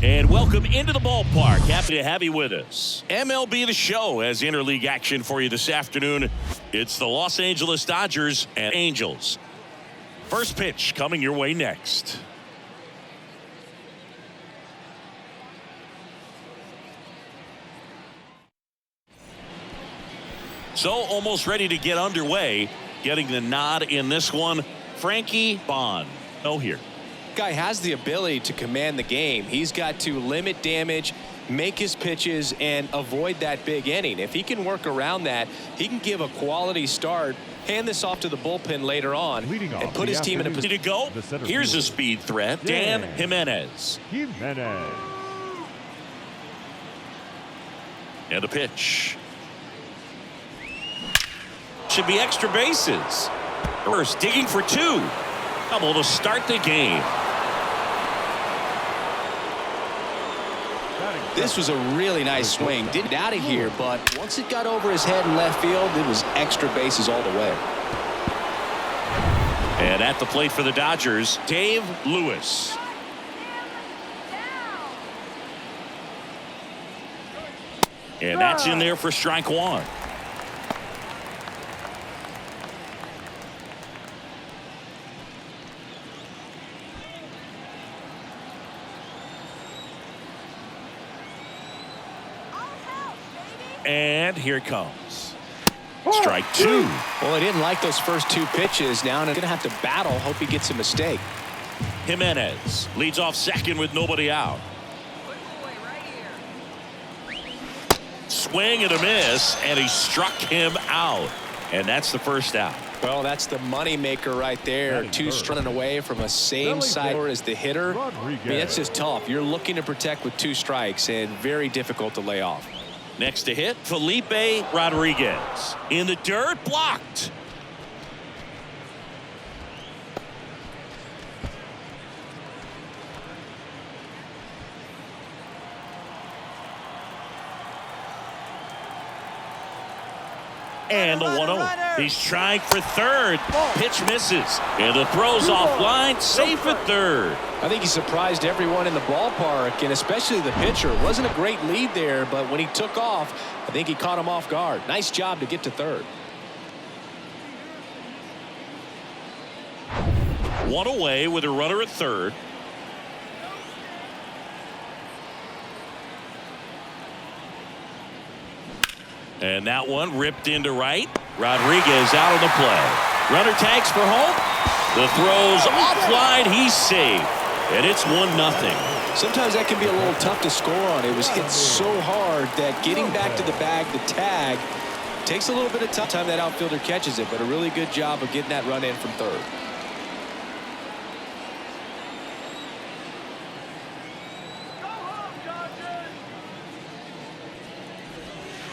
And welcome into the ballpark. Happy to have you with us. MLB The Show has interleague action for you this afternoon. It's the Los Angeles Dodgers and Angels. First pitch coming your way next. So almost ready to get underway. Getting the nod in this one, Frankie Bond. Oh, here. Guy has the ability to command the game. He's got to limit damage, make his pitches, and avoid that big inning. If he can work around that, he can give a quality start, hand this off to the bullpen later on, and put his team in a position to go. Here's a speed threat, Dan Jimenez. And a pitch. Should be extra bases. First, digging for two. Double to start the game. This was a really nice swing. Did it out of here, but once it got over his head in left field, it was extra bases all the way. And at the plate for the Dodgers, Dave Lewis. And that's in there for strike one. And here it comes. Strike two. Well, I didn't like those first two pitches. Now I'm going to have to battle. Hope he gets a mistake. Jimenez leads off second with nobody out. Swing and a miss, and he struck him out. And that's the first out. Well, that's the money maker right there. Two running away from a same side as the hitter. I mean, that's just tough. You're looking to protect with two strikes, and very difficult to lay off. Next to hit, Felipe Rodriguez. In the dirt, blocked. And the 1-0. He's trying for third. Pitch misses. And the throw's offline. Safe at third. I think he surprised everyone in the ballpark, and especially the pitcher. It wasn't a great lead there, but when he took off, I think he caught him off guard. Nice job to get to third. One away with a runner at third. And that one ripped into right. Rodriguez out of the play. Runner tags for home. The throw's offline. He's safe. And it's 1-0. Sometimes that can be a little tough to score on. It was hit so hard that getting back to the bag, the tag, takes a little bit of time that outfielder catches it. But a really good job of getting that run in from third.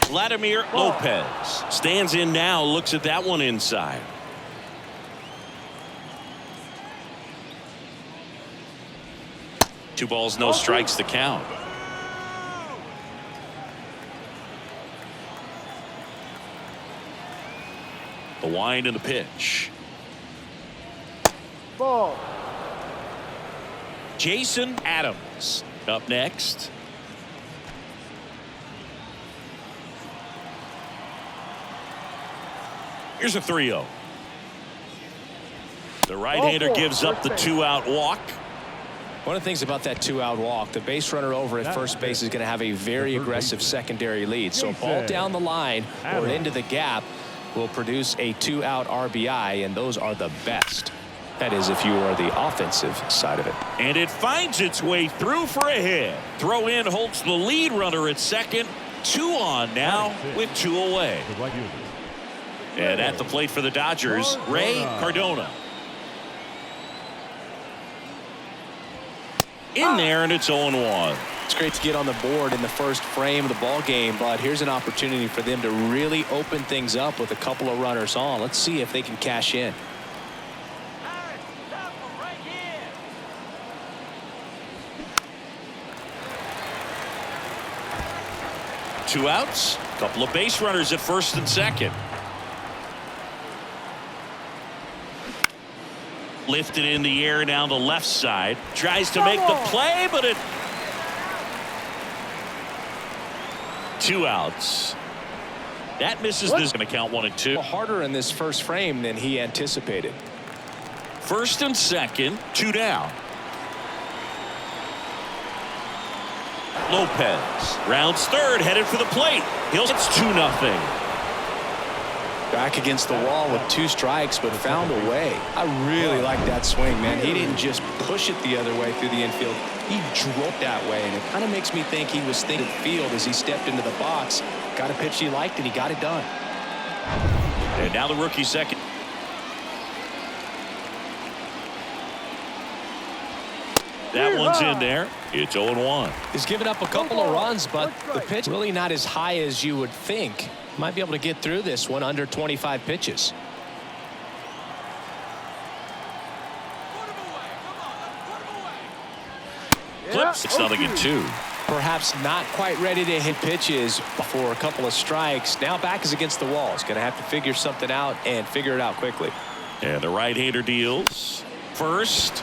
Vladimir Lopez stands in now, looks at that one inside. Two balls, no strikes to count. The wind and the pitch. Ball. Jason Adams up next. Here's a 3-0. The right-hander gives up the two-out walk. One of the things about that two-out walk, the base runner over at first base is going to have a very aggressive secondary lead. So a ball down the line or into the gap will produce a two-out RBI, and those are the best. That is, if you are the offensive side of it. And it finds its way through for a hit. Throw in holds the lead runner at second. 2 on now with 2 away. And at the plate for the Dodgers, Ray Cardona. In there, and it's 0-1. It's great to get on the board in the first frame of the ball game, but here's an opportunity for them to really open things up with a couple of runners on. Let's see if they can cash in. Two outs, a couple of base runners at first and second. Lifted in the air down the left side. Tries to make the play, but it 2 outs. That misses. This is going to count 1 and 2. Harder in this first frame than he anticipated. First and second, 2 down. Lopez rounds third, headed for the plate. It's 2-0. Back against the wall with 2 strikes, but found a way. I really like that swing, man. He didn't just push it the other way through the infield. He drove that way, and it kind of makes me think he was thinking field as he stepped into the box. Got a pitch he liked, and he got it done. And now the rookie second. That one's in there. It's 0-1. He's given up a couple of runs, but the pitch really not as high as you would think. Might be able to get through this one under 25 pitches. Clips 6-2. Perhaps not quite ready to hit pitches for a couple of strikes. Now back is against the wall. He's going to have to figure something out and figure it out quickly. And the right-hander deals. First,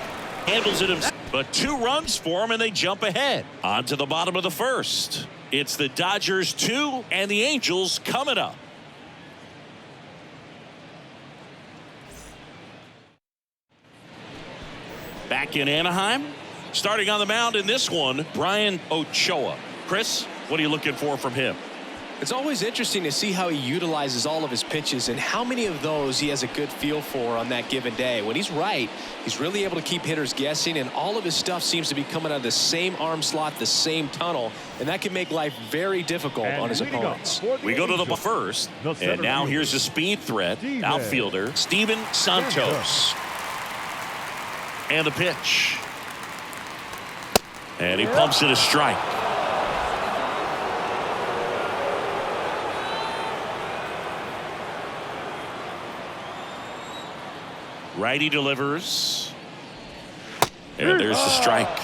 handles it himself. But 2 runs for him, and they jump ahead. On to the bottom of the first. It's the Dodgers 2 and the Angels coming up. Back in Anaheim. Starting on the mound in this one, Brian Ochoa. Chris, what are you looking for from him? It's always interesting to see how he utilizes all of his pitches and how many of those he has a good feel for on that given day. When he's right, he's really able to keep hitters guessing, and all of his stuff seems to be coming out of the same arm slot, the same tunnel, and that can make life very difficult on his opponents. We go to the first, and now here's a speed threat. Outfielder Steven Santos. And the pitch. And he pumps it a strike. Righty delivers. And there's the strike.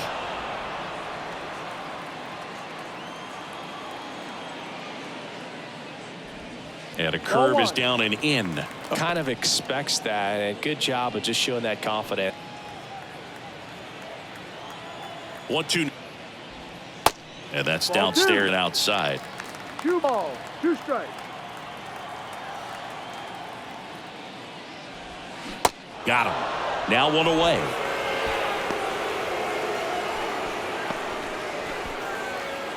And a curve is down and in. Kind of expects that, and good job of just showing that confidence. 1-2. And that's downstairs and outside. 2 balls, 2 strikes. Got him. Now 1 away.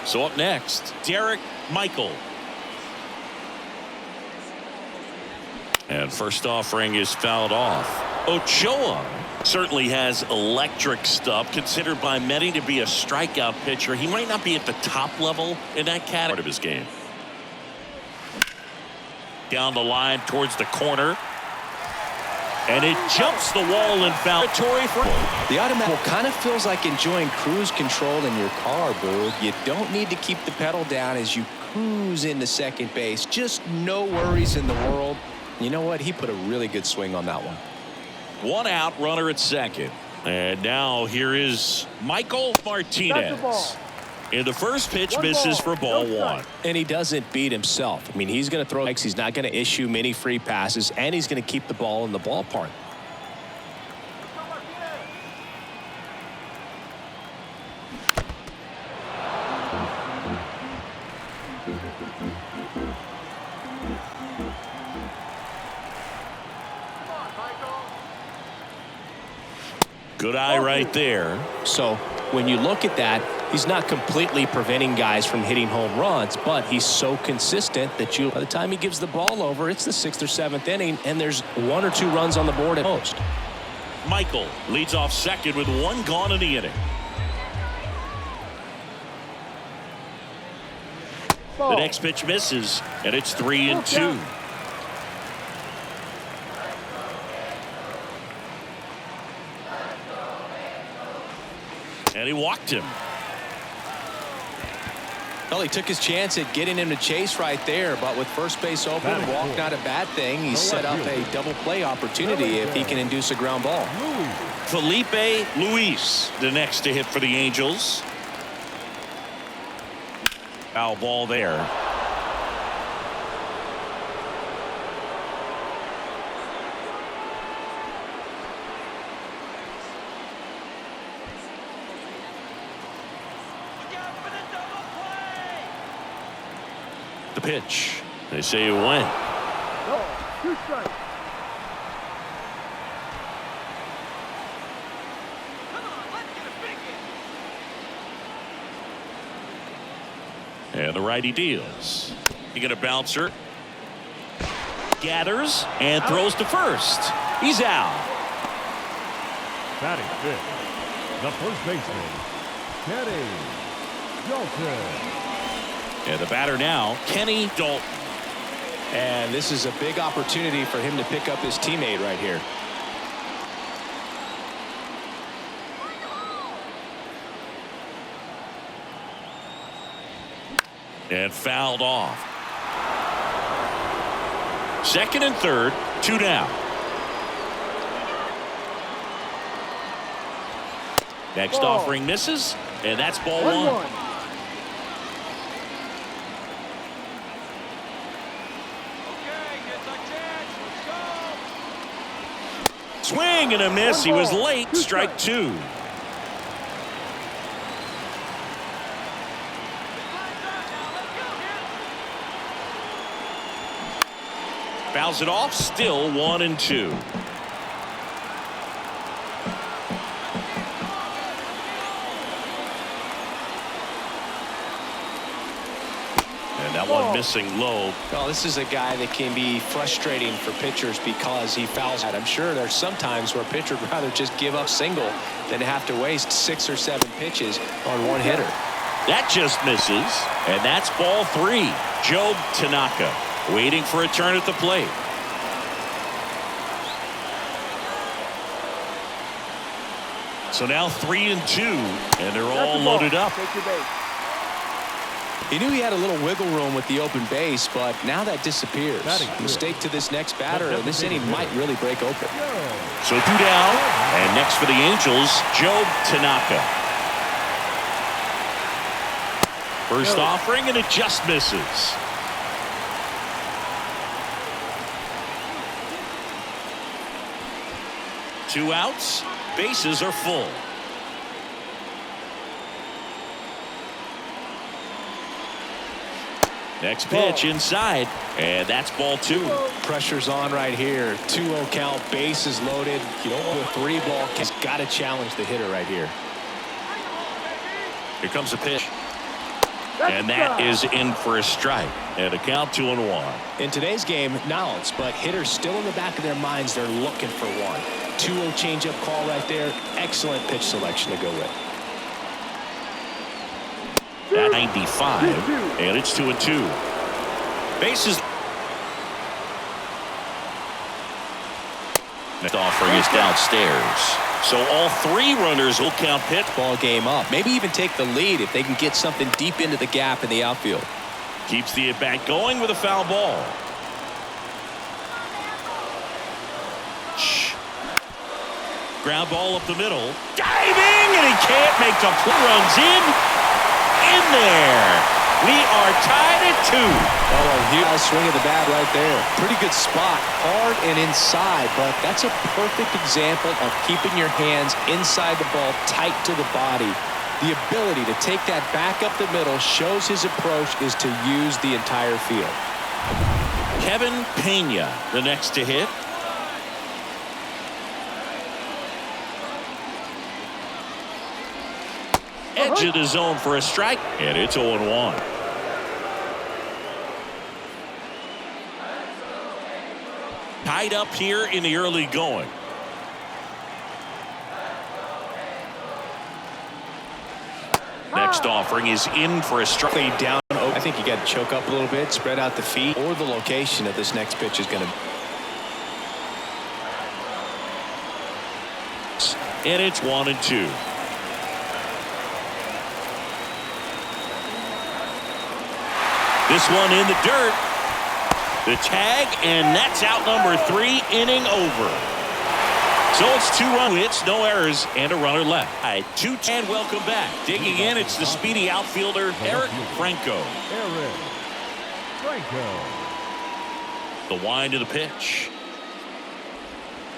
So up next, Derek Michael. And first offering is fouled off. Ochoa certainly has electric stuff, considered by many to be a strikeout pitcher. He might not be at the top level in that category of his game. Down the line towards the corner. And it jumps the wall in foul territory for the automatic kind of feels like enjoying cruise control in your car, Boog. You don't need to keep the pedal down as you cruise into second base. Just no worries in the world. You know what? He put a really good swing on that one. 1 out, runner at second. And now here is Michael Martinez. And the first pitch misses for ball 1. And he doesn't beat himself. I mean, he's going to throw strikes. He's not going to issue many free passes, and he's going to keep the ball in the ballpark. Good eye right there. So when you look at that, he's not completely preventing guys from hitting home runs, but he's so consistent that by the time he gives the ball over, it's the 6th or 7th inning, and there's 1 or 2 runs on the board at most. Michael leads off second with 1 gone in the inning. The next pitch misses, and it's 3-2. And he walked him. Well, he took his chance at getting him to chase right there, but with first base open, walk not a bad thing. He's set up a double play opportunity if he can induce a ground ball. Felipe Luis, the next to hit for the Angels. Foul ball there. The pitch. They say it went. Ball, 2 strikes. And the righty deals. You get a bouncer. Gathers and throws to first. He's out. Batting fifth, the first baseman, Kenny Dalton. And the batter now, Kenny Dalton. And this is a big opportunity for him to pick up his teammate right here. And fouled off. Second and third, 2 down. Next Ball. offering misses, and that's ball 1-1. Swing and a miss. He was late. Strike 2. Fouls it off. Still 1-2. And that one missing low. Well, this is a guy that can be frustrating for pitchers because he fouls out. I'm sure there's some times where a pitcher would rather just give up single than to have to waste 6 or 7 pitches on one hitter. That just misses, and that's ball 3. Joe Tanaka waiting for a turn at the plate. So now 3-2, and they're all loaded up. Take your base. He knew he had a little wiggle room with the open base, but now that disappears. Mistake to this next batter, and this inning might really break open. So 2 down, and next for the Angels, Joe Tanaka. First offering, and it just misses. Two outs, bases are full. Next pitch inside, and that's ball 2. Pressure's on right here. 2-0 count, bases loaded. You don't want a 3-ball. He's got to challenge the hitter right here. Here comes a pitch. And that is in for a strike. And a count 2-1. In today's game, knowledge, but hitters still in the back of their minds, they're looking for one. 2-0 changeup call right there. Excellent pitch selection to go with. At 95, and it's 2-2. Bases. Next offering is downstairs. So all 3 runners will count pitch. Ball game up. Maybe even take the lead if they can get something deep into the gap in the outfield. Keeps the at-bat going with a foul ball. Ground ball up the middle. Diving, and he can't make the play. Runs in there. We are tied at 2. Oh, huge swing of the bat right there. Pretty good spot, hard and inside, but that's a perfect example of keeping your hands inside the ball, tight to the body. The ability to take that back up the middle shows his approach is to use the entire field. Kevin Pena, the next to hit. Edge of the zone for a strike, and it's 0-1. Tied up here in the early going. Next offering is in for a strike. Down. I think you got to choke up a little bit, spread out the feet, or the location of this next pitch is going to. And it's 1-2. This one in the dirt. The tag, and that's out number 3, inning over. So it's 2 run hits, no errors, and a runner left. All right, 2 and welcome back. Digging in, it's the speedy outfielder, Eric Franco. Eric Franco. The wind of the pitch.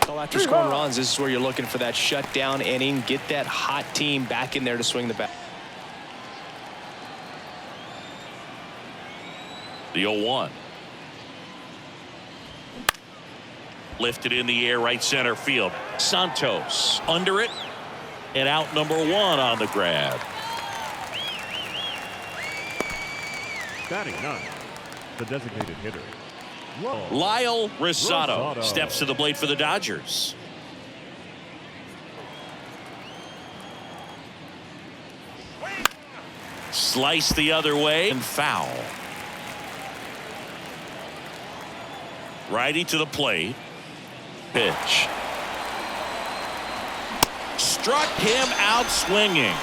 Well, after scoring runs, this is where you're looking for that shutdown inning. Get that hot team back in there to swing the bat. The 0-1. Lifted in the air, right center field. Santos under it, and out number 1 on the grab. Batting 9, the designated hitter, Lyle Rosado steps to the plate for the Dodgers. Slice the other way and foul. Righty to the plate. Pitch. Struck him out swinging.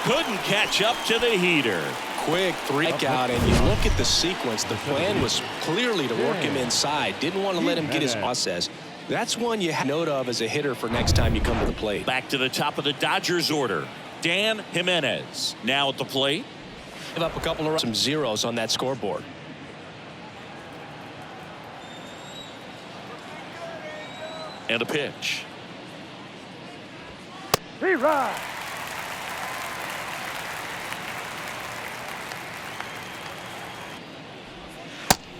Couldn't catch up to the heater. Quick strikeout, and you look at the sequence. The plan was clearly to work him inside. Didn't want to let him get his process. That's one you have note of as a hitter for next time you come to the plate. Back to the top of the Dodgers order. Dan Jimenez now at the plate. Give up a couple of some zeros on that scoreboard. And a pitch. Rerun.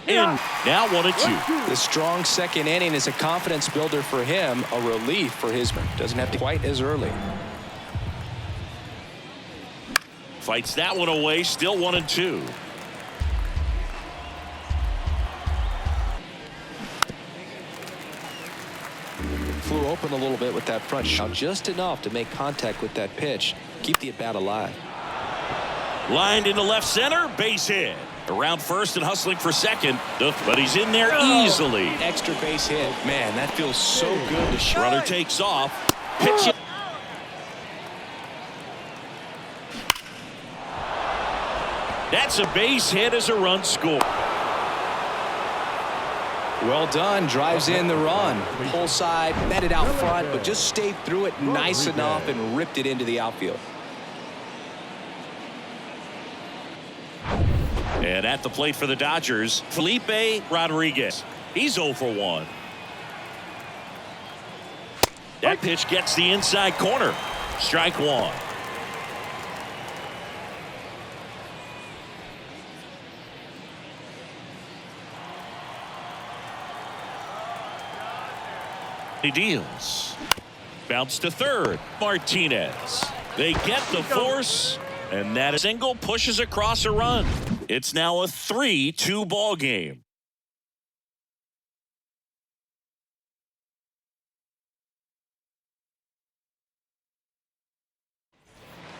In. Now 1-2. The strong second inning is a confidence builder for him, a relief for his man. Doesn't have to quite as early. Fights that one away. Still 1-2. Flew open a little bit with that front shot, just enough to make contact with that pitch, keep the at-bat alive. Lined into left center, base hit. Around first and hustling for second, but he's in there easily. Extra base hit. Man, that feels so good to shoot. Runner takes off. Pitch it. That's a base hit as a run score. Well done. Drives in the run. Pull side, met it out front, but just stayed through it nice enough and ripped it into the outfield. And at the plate for the Dodgers, Felipe Rodriguez. He's 0 for 1. That pitch gets the inside corner. Strike 1. He deals. Bounce to third. Martinez. They get the force, and that single pushes across a run. It's now a 3-2 ball game.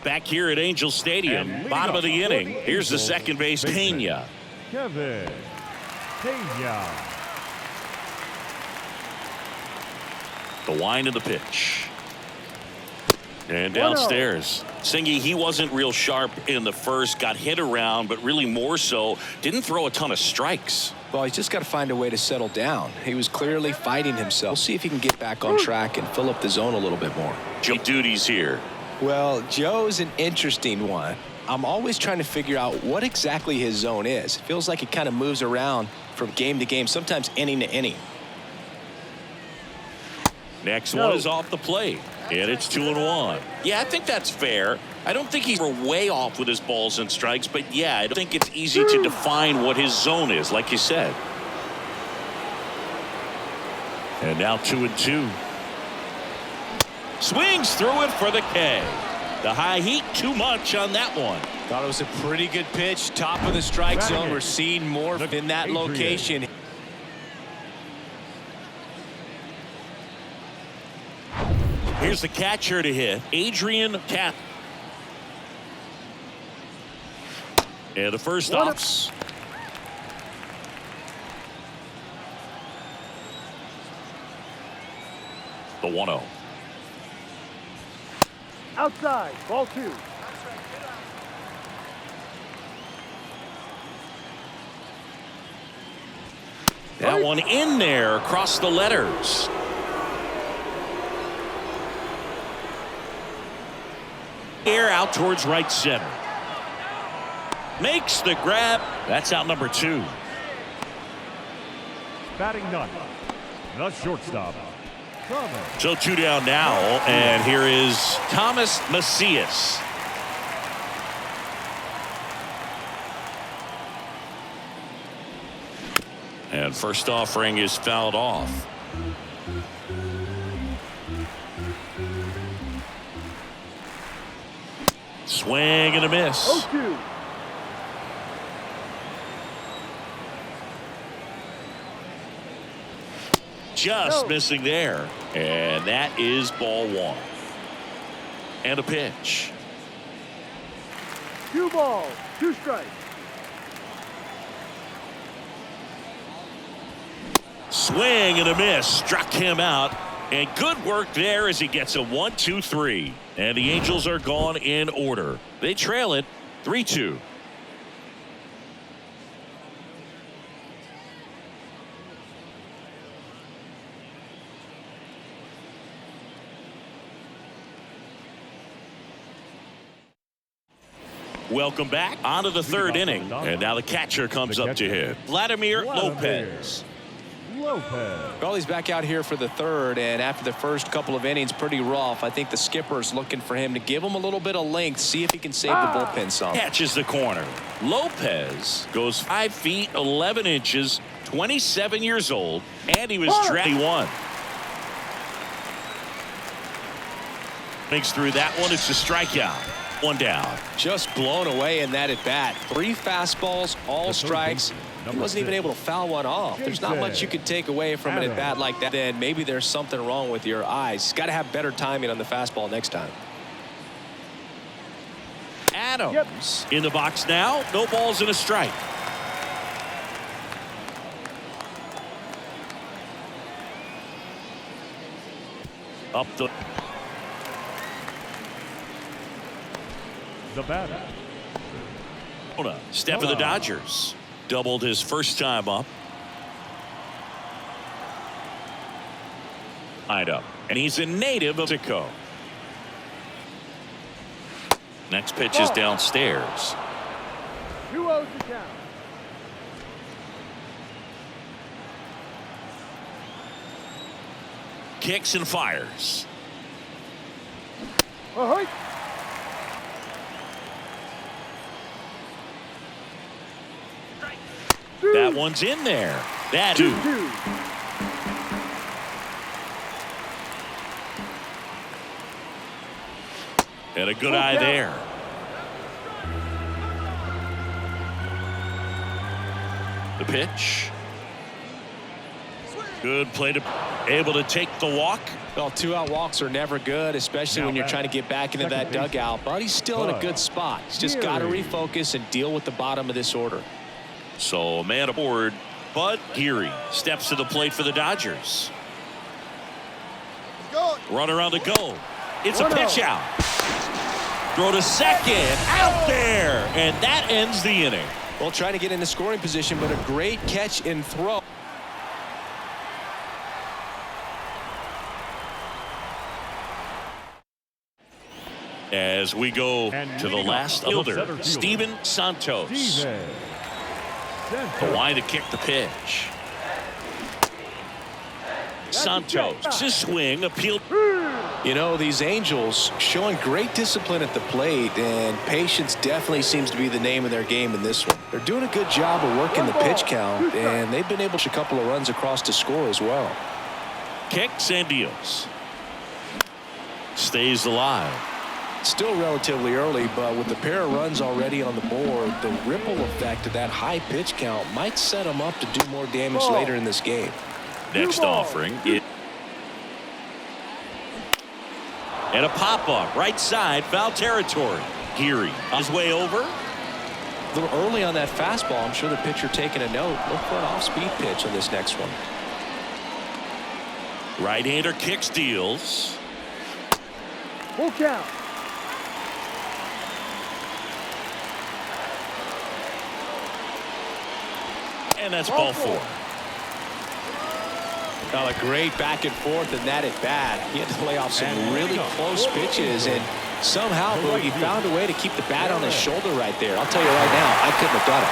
Back here at Angel Stadium, bottom of the inning. Here's the second base, Pena. Kevin Pena. The wind of the pitch. And downstairs. Singy, he wasn't real sharp in the first, got hit around, but really more so, didn't throw a ton of strikes. Well, he's just got to find a way to settle down. He was clearly fighting himself. We'll see if he can get back on track and fill up the zone a little bit more. Joe Duty's here. Well, Joe's an interesting one. I'm always trying to figure out what exactly his zone is. It feels like he kind of moves around from game to game, sometimes inning to inning. Next one is off the plate, and it's 2-1. Yeah, I think that's fair. I don't think he's way off with his balls and strikes, but yeah, I don't think it's easy to define what his zone is, like you said. And now 2-2. Swings through it for the K. The high heat, too much on that one. Thought it was a pretty good pitch, top of the strike zone. We're seeing more in that location. Here's the catcher to hit, Adrian Cat. And the first off. The 1-0. Outside, ball 2. That one in there across the letters. Air out towards right center. Makes the grab. That's out number 2. Batting 9, the shortstop, Thomas. So 2 down now, and here is Thomas Macias. And first offering is fouled off. Swing and a miss. 0-2. Just missing there. And that is ball one. And a pitch. 2 balls, 2 strikes. Swing and a miss. Struck him out. And good work there as he gets a 1-2-3. And the Angels are gone in order. They trail it 3-2. Welcome back. On to the third inning. And now the catcher comes up to hit. Vladimir Lopez. Well, he's back out here for the third, and after the first couple of innings, pretty rough. I think the skipper's looking for him to give him a little bit of length, see if he can save the bullpen some. Catches the corner. Lopez goes 5 feet 11 inches, 27 years old, and he was drafted 1. Thinks through that one. It's a strikeout. 1 down. Just blown away in that at bat. 3 fastballs, all strikes. He wasn't even able to foul one off. There's not much you could take away from an at bat like that. Then maybe there's something wrong with your eyes. Got to have better timing on the fastball next time. Adams in the box now. No balls and a strike. Up the batter. Step of the Dodgers. Doubled his first time up. Tied up. And he's a native of Ochoa. Next pitch is downstairs. 2-0 to count. Kicks and fires. Ahoy. That one's in there. That 2. And a good eye there. The pitch. Good play to able to take the walk. Well, 2-out walks are never good, especially when you're trying to get back into that dugout. But he's still in a good spot. He's just got to refocus and deal with the bottom of this order. So man aboard. Bud Geary steps to the plate for the Dodgers. Runner on the go. It's a pitch out. Throw to second. Out there. And that ends the inning. Well, trying to get into scoring position, but a great catch and throw. As we go to the last fielder, Steven Santos. The line to kick the pitch. Santos, his swing appealed. You know, these Angels showing great discipline at the plate, and patience definitely seems to be the name of their game in this one. They're doing a good job of working the pitch count, and they've been able to a couple of runs across to score as well. Kicks and deals. Stays alive. Still relatively early, but with the pair of runs already on the board, the ripple effect of that high pitch count might set them up to do more damage later in this game. Next offering. And a pop-up right side, foul territory. Geary on his way over. A little early on that fastball. I'm sure the pitcher taking a note. Look for an off-speed pitch on this next one. Right-hander kicks, deals. Full count. And that's ball 4. Well, a great back and forth in that at bat. He had to lay off some really close pitches, and somehow he found a way to keep the bat on his shoulder right there. I'll tell you right now, I couldn't have done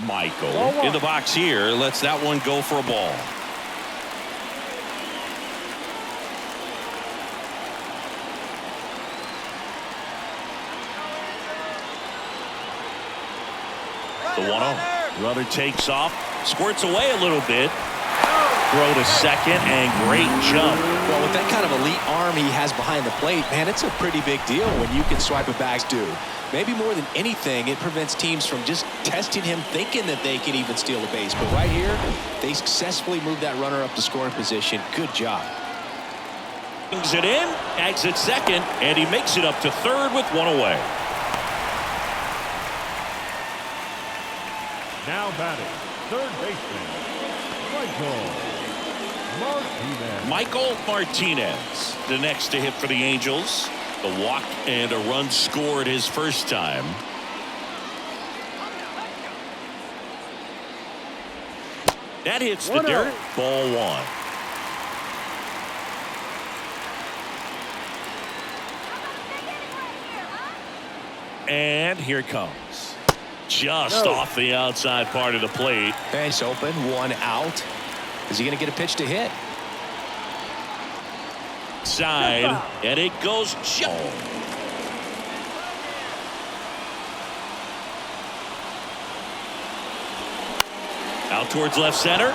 it. Michael in the box here lets that one go for a ball. The 1-0. Runner takes off, squirts away a little bit. Throw to second, and great jump. Well, with that kind of elite arm he has behind the plate, man, it's a pretty big deal when you can swipe a bag. Maybe more than anything, it prevents teams from just testing him, thinking that they can even steal a base. But right here, they successfully moved that runner up to scoring position. Good job. Brings it in, exits second, and he makes it up to third with one away. Now batting, third baseman, Michael Martinez, the next to hit for the Angels. The walk and a run scored his first time. That hits the dirt. Ball 1. And here it comes. Just off the outside part of the plate. Base open, 1 out. Is he going to get a pitch to hit? Side, and it goes. Out towards left center.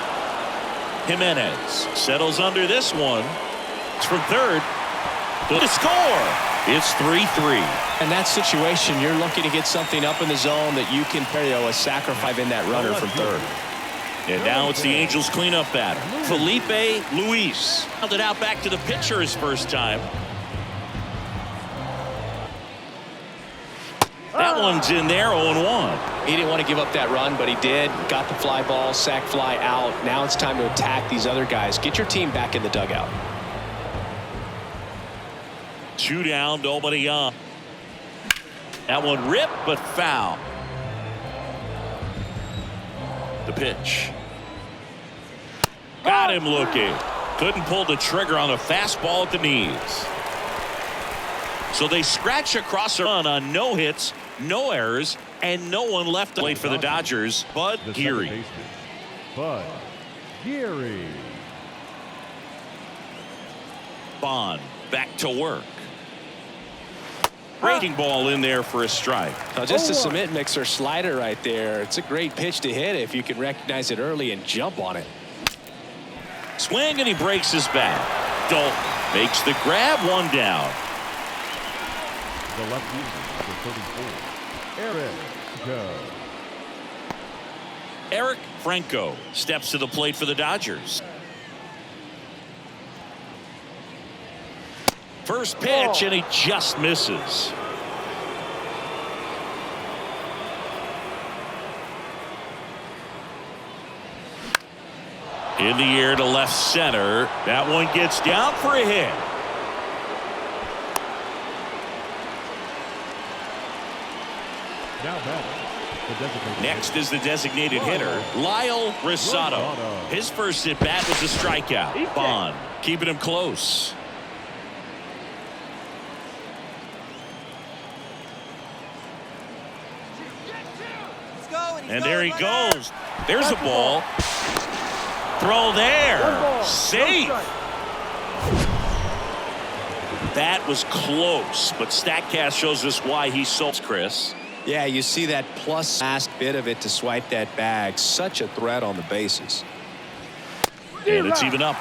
Jimenez settles under this one. It's from third. To score. It's 3-3. In that situation, you're looking to get something up in the zone that you can a sacrifice in that runner from third. And now it's the Angels cleanup batter. Felipe Luis held it out back to the pitcher his first time. That one's in there, 0-1. He didn't want to give up that run, but he did. Got the fly ball, sac fly out. Now it's time to attack these other guys. Get your team back in the dugout. 2 down, nobody on. That one ripped, but foul. The pitch. Got him looking. Couldn't pull the trigger on a fastball at the knees. So they scratch across a run on no hits, no errors, and no one left to play for the Dodgers. Bud Geary. Bud Geary. Bond back to work. Breaking ball in there for a strike. Now just a cement mixer slider right there. It's a great pitch to hit if you can recognize it early and jump on it. Swing, and he breaks his bat. Dalton makes the grab, 1 down. The left user for 34. Eric Franco steps to the plate for the Dodgers. First pitch, and he just misses. In the air to left center. That one gets down for a hit. Now batting. Next is the designated hitter, Lyle Rosado. His first at bat was a strikeout. Bond keeping him close. And there he goes. There's a ball. Throw there. Safe. That was close, but StatCast shows us why he sold Chris. Yeah, you see that plus last bit of it to swipe that bag. Such a threat on the bases. And it's even up.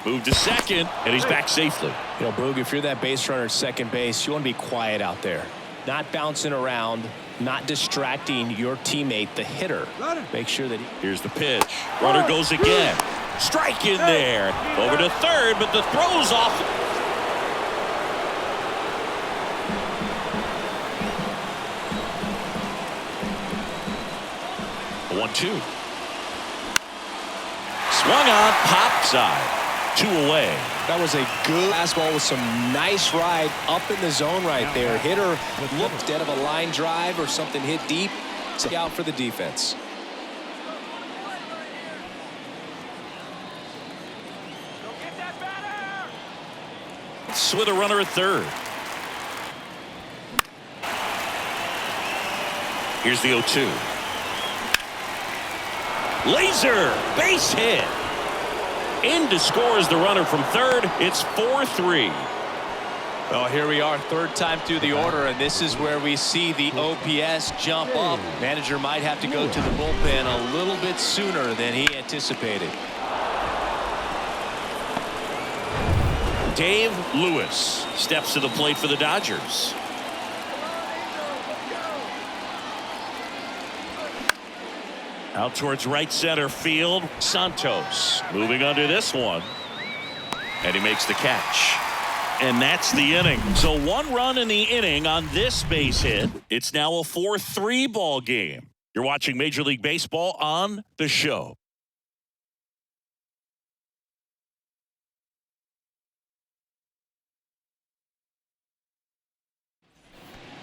Move to second, and he's back safely. You know, Boog, if you're that base runner at second base, you want to be quiet out there. Not bouncing around, not distracting your teammate, the hitter. Make sure that Here's the pitch. Runner goes again. Strike in there. Over to third, but the throw's off. 1-2. Swung on, pop side. 2 away. That was a good fastball with some nice ride up in the zone right there. Hitter looked instead of a line drive or something hit deep. Look out for the defense. With a runner at third. Here's the 0-2. Laser base hit. In to score is the runner from third. It's 4-3. Well, here we are, third time through the order, and this is where we see the OPS jump up. Manager might have to go to the bullpen a little bit sooner than he anticipated. Dave Lewis steps to the plate for the Dodgers. Out towards right center field. Santos moving under this one. And he makes the catch. And that's the inning. So 1 run in the inning on this base hit. It's now a 4-3 ball game. You're watching Major League Baseball on the show.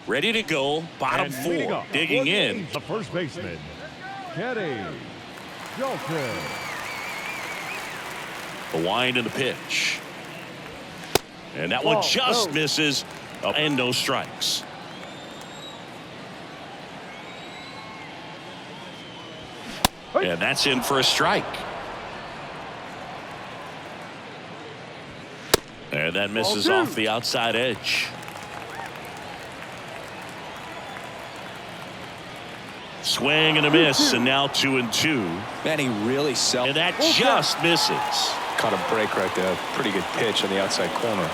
Ready to go. Bottom And 4. Digging in. The first baseman, Kenny Jolton. The wind and the pitch. And that one just misses. And no strikes. And that's in for a strike. And that misses off the outside edge. Swing and a miss, and now 2-2. Man, he really sells. And that just misses. Caught a break right there. Pretty good pitch on the outside corner.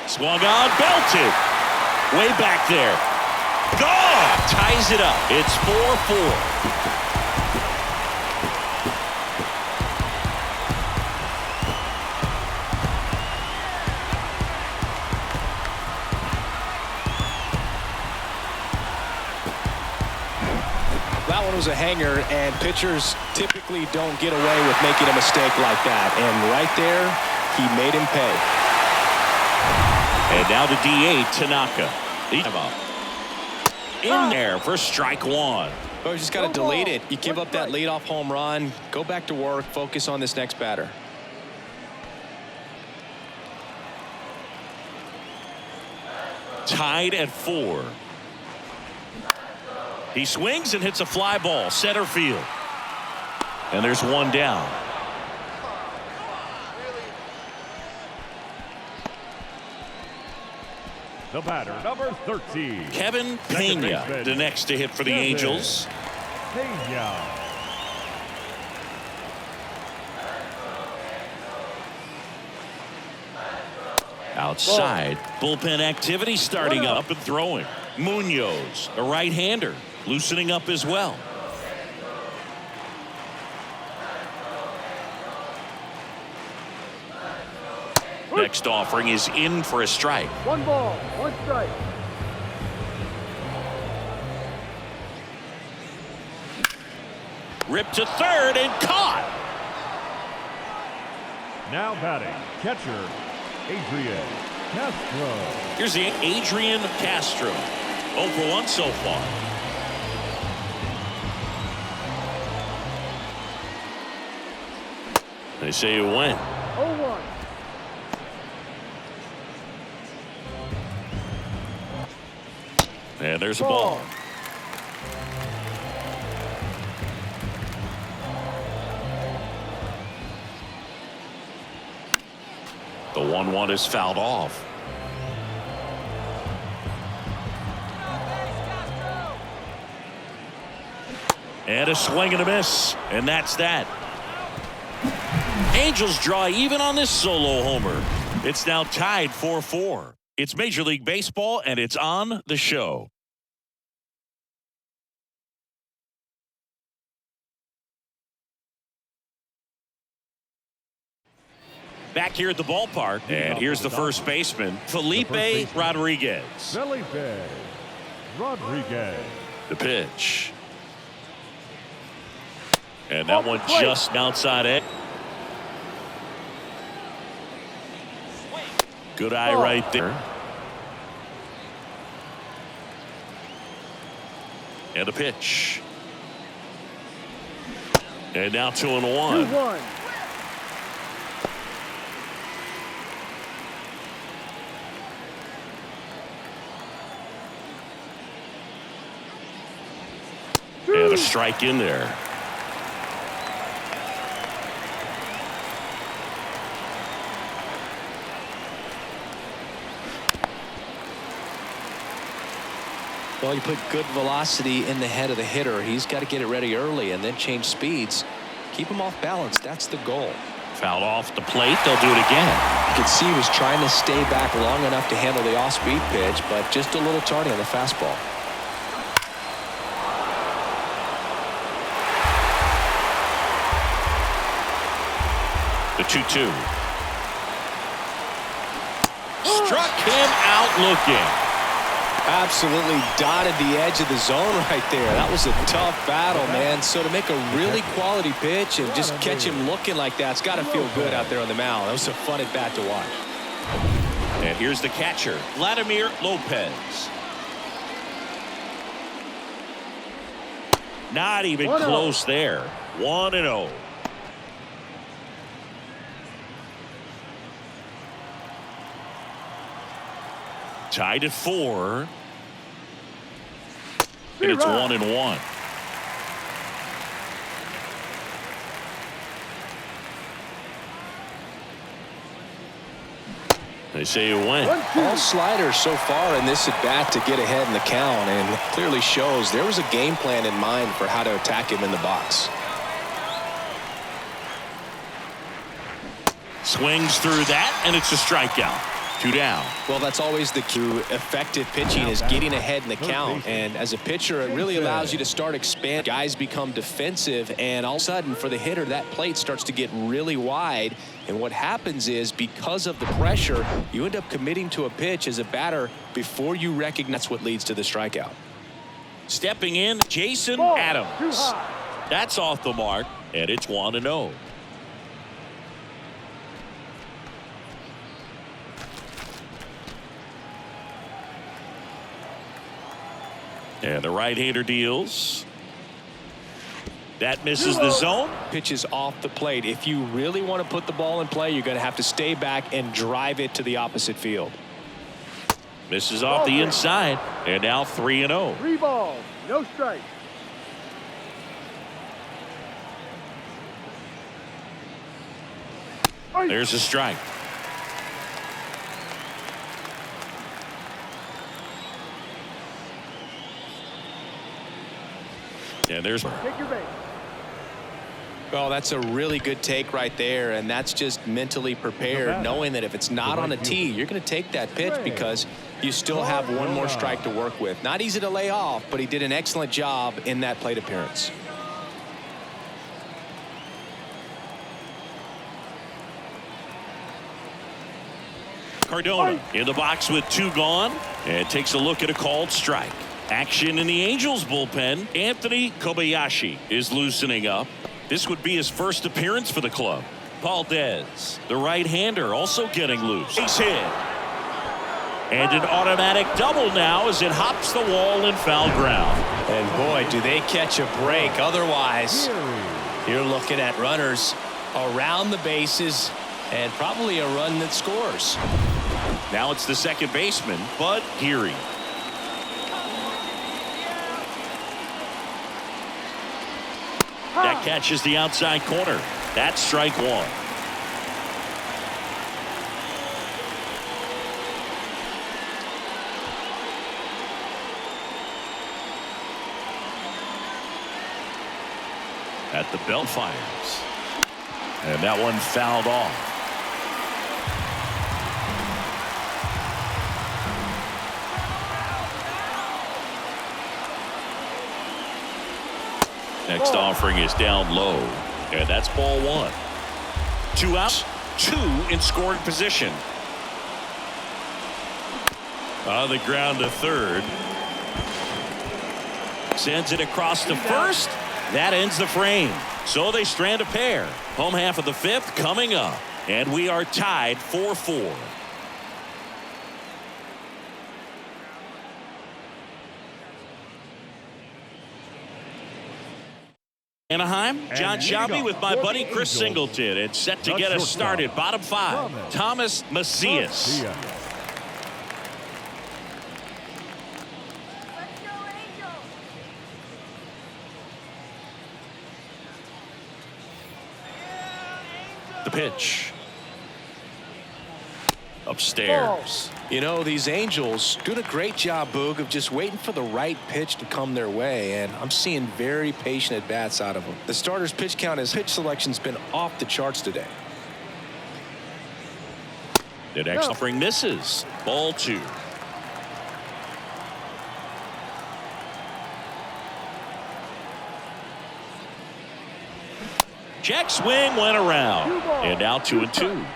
Swung on, belted. Way back there. Gone! Ties it up. It's 4-4. That one was a hanger, and pitchers typically don't get away with making a mistake like that. And right there, he made him pay. And now the DA, Tanaka. In there for strike 1. Oh, you just got to delete it. You give up that leadoff home run, go back to work, focus on this next batter. Tied at 4. He swings and hits a fly ball, center field. And there's one down. The batter, number 13. Kevin Pena, the next to hit for the Angels. Pena. Outside, bullpen activity starting up and throwing. Munoz, a right-hander, loosening up as well. Next offering is in for a strike. 1 ball, 1 strike. Ripped to third and caught. Now batting, catcher, Adrian Castro. Here's the Adrian Castro. 0 for 1 so far. They say you win. 0-1. And there's a ball. The 1-1 is fouled off. And a swing and a miss. And that's that. Angels draw even on this solo homer. It's now tied 4-4. It's Major League Baseball, and it's on the show. Back here at the ballpark, and here's the first baseman, Felipe Rodriguez. Felipe Rodriguez. The pitch. And that one just outside it. Good eye right there. And a pitch. And now 2-1. 2-1. And a strike in there. Well, you put good velocity in the head of the hitter. He's got to get it ready early and then change speeds. Keep him off balance. That's the goal. Fouled off the plate. They'll do it again. You can see he was trying to stay back long enough to handle the off-speed pitch, but just a little tardy on the fastball. The 2-2. Struck him out looking. Absolutely dotted the edge of the zone right there. That was a tough battle, man. So to make a really quality pitch and just catch him looking like that, it's got to feel good out there on the mound. That was a fun at bat to watch. And here's the catcher, Vladimir Lopez. Not even close there. 1-0. Tied at 4. And it's 1-1. They say you win. All sliders so far in this at bat to get ahead in the count, and clearly shows there was a game plan in mind for how to attack him in the box. Swings through that, and it's a strikeout. 2 down. Well, that's always the key to effective pitching, is getting ahead in the count. And as a pitcher, it really allows you to start expand. Guys become defensive, and all of a sudden for the hitter, that plate starts to get really wide. And what happens is, because of the pressure, you end up committing to a pitch as a batter before you recognize what leads to the strikeout. Stepping in, Jason Adams. That's off the mark, and it's 1-0. And the right-hander deals. That misses the zone. Pitches off the plate. If you really want to put the ball in play, you're going to have to stay back and drive it to the opposite field. Misses off the inside. And now 3-0. 3 balls, no strikes. There's a strike. And there's Take your base. Well, that's a really good take right there, and that's just mentally prepared, knowing that if it's not on a tee, you're going to take that pitch because you still have one more strike to work with. Not easy to lay off, but he did an excellent job in that plate appearance. Cardona in the box with 2 gone, and takes a look at a called strike. Action in the Angels bullpen. Anthony Kobayashi is loosening up. This would be his first appearance for the club. Valdez, the right-hander, also getting loose. Base hit. And an automatic double now as it hops the wall in foul ground. And boy, do they catch a break. Otherwise, you're looking at runners around the bases and probably a run that scores. Now it's the second baseman, Bud Geary. That catches the outside corner. That's strike 1. At the belt fires. And that one fouled off. Next offering is down low, and that's ball 1. 2 outs, 2 in scoring position. On the ground to third. Sends it across to first. That ends the frame. So they strand a pair. Home half of the 5th coming up, and we are tied 4-4. Anaheim, John Shelby with my buddy Chris Singleton, and set to get us started. Bottom 5, Thomas Macias. The pitch. Upstairs. You know, these Angels doing a great job, Boog, of just waiting for the right pitch to come their way, and I'm seeing very patient at-bats out of them. The starter's pitch count, his pitch selection's been off the charts today. The next offering misses. Ball 2. Check swing went around. And now 2-2.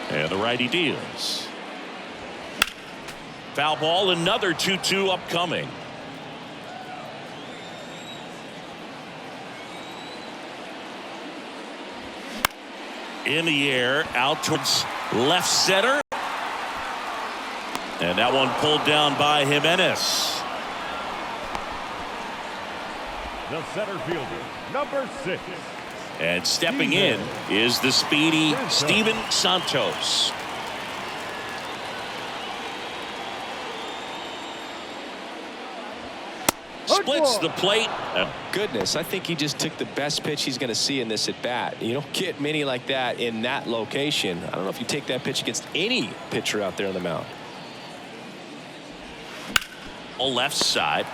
And the righty deals. Foul ball, another 2-2 upcoming. In the air, out towards left center. And that one pulled down by Jimenez. The center fielder, number 6. And stepping in is the speedy Steven Santos. Splits the plate. Goodness, I think he just took the best pitch he's going to see in this at bat. You don't get many like that in that location. I don't know if you take that pitch against any pitcher out there on the mound. Left side.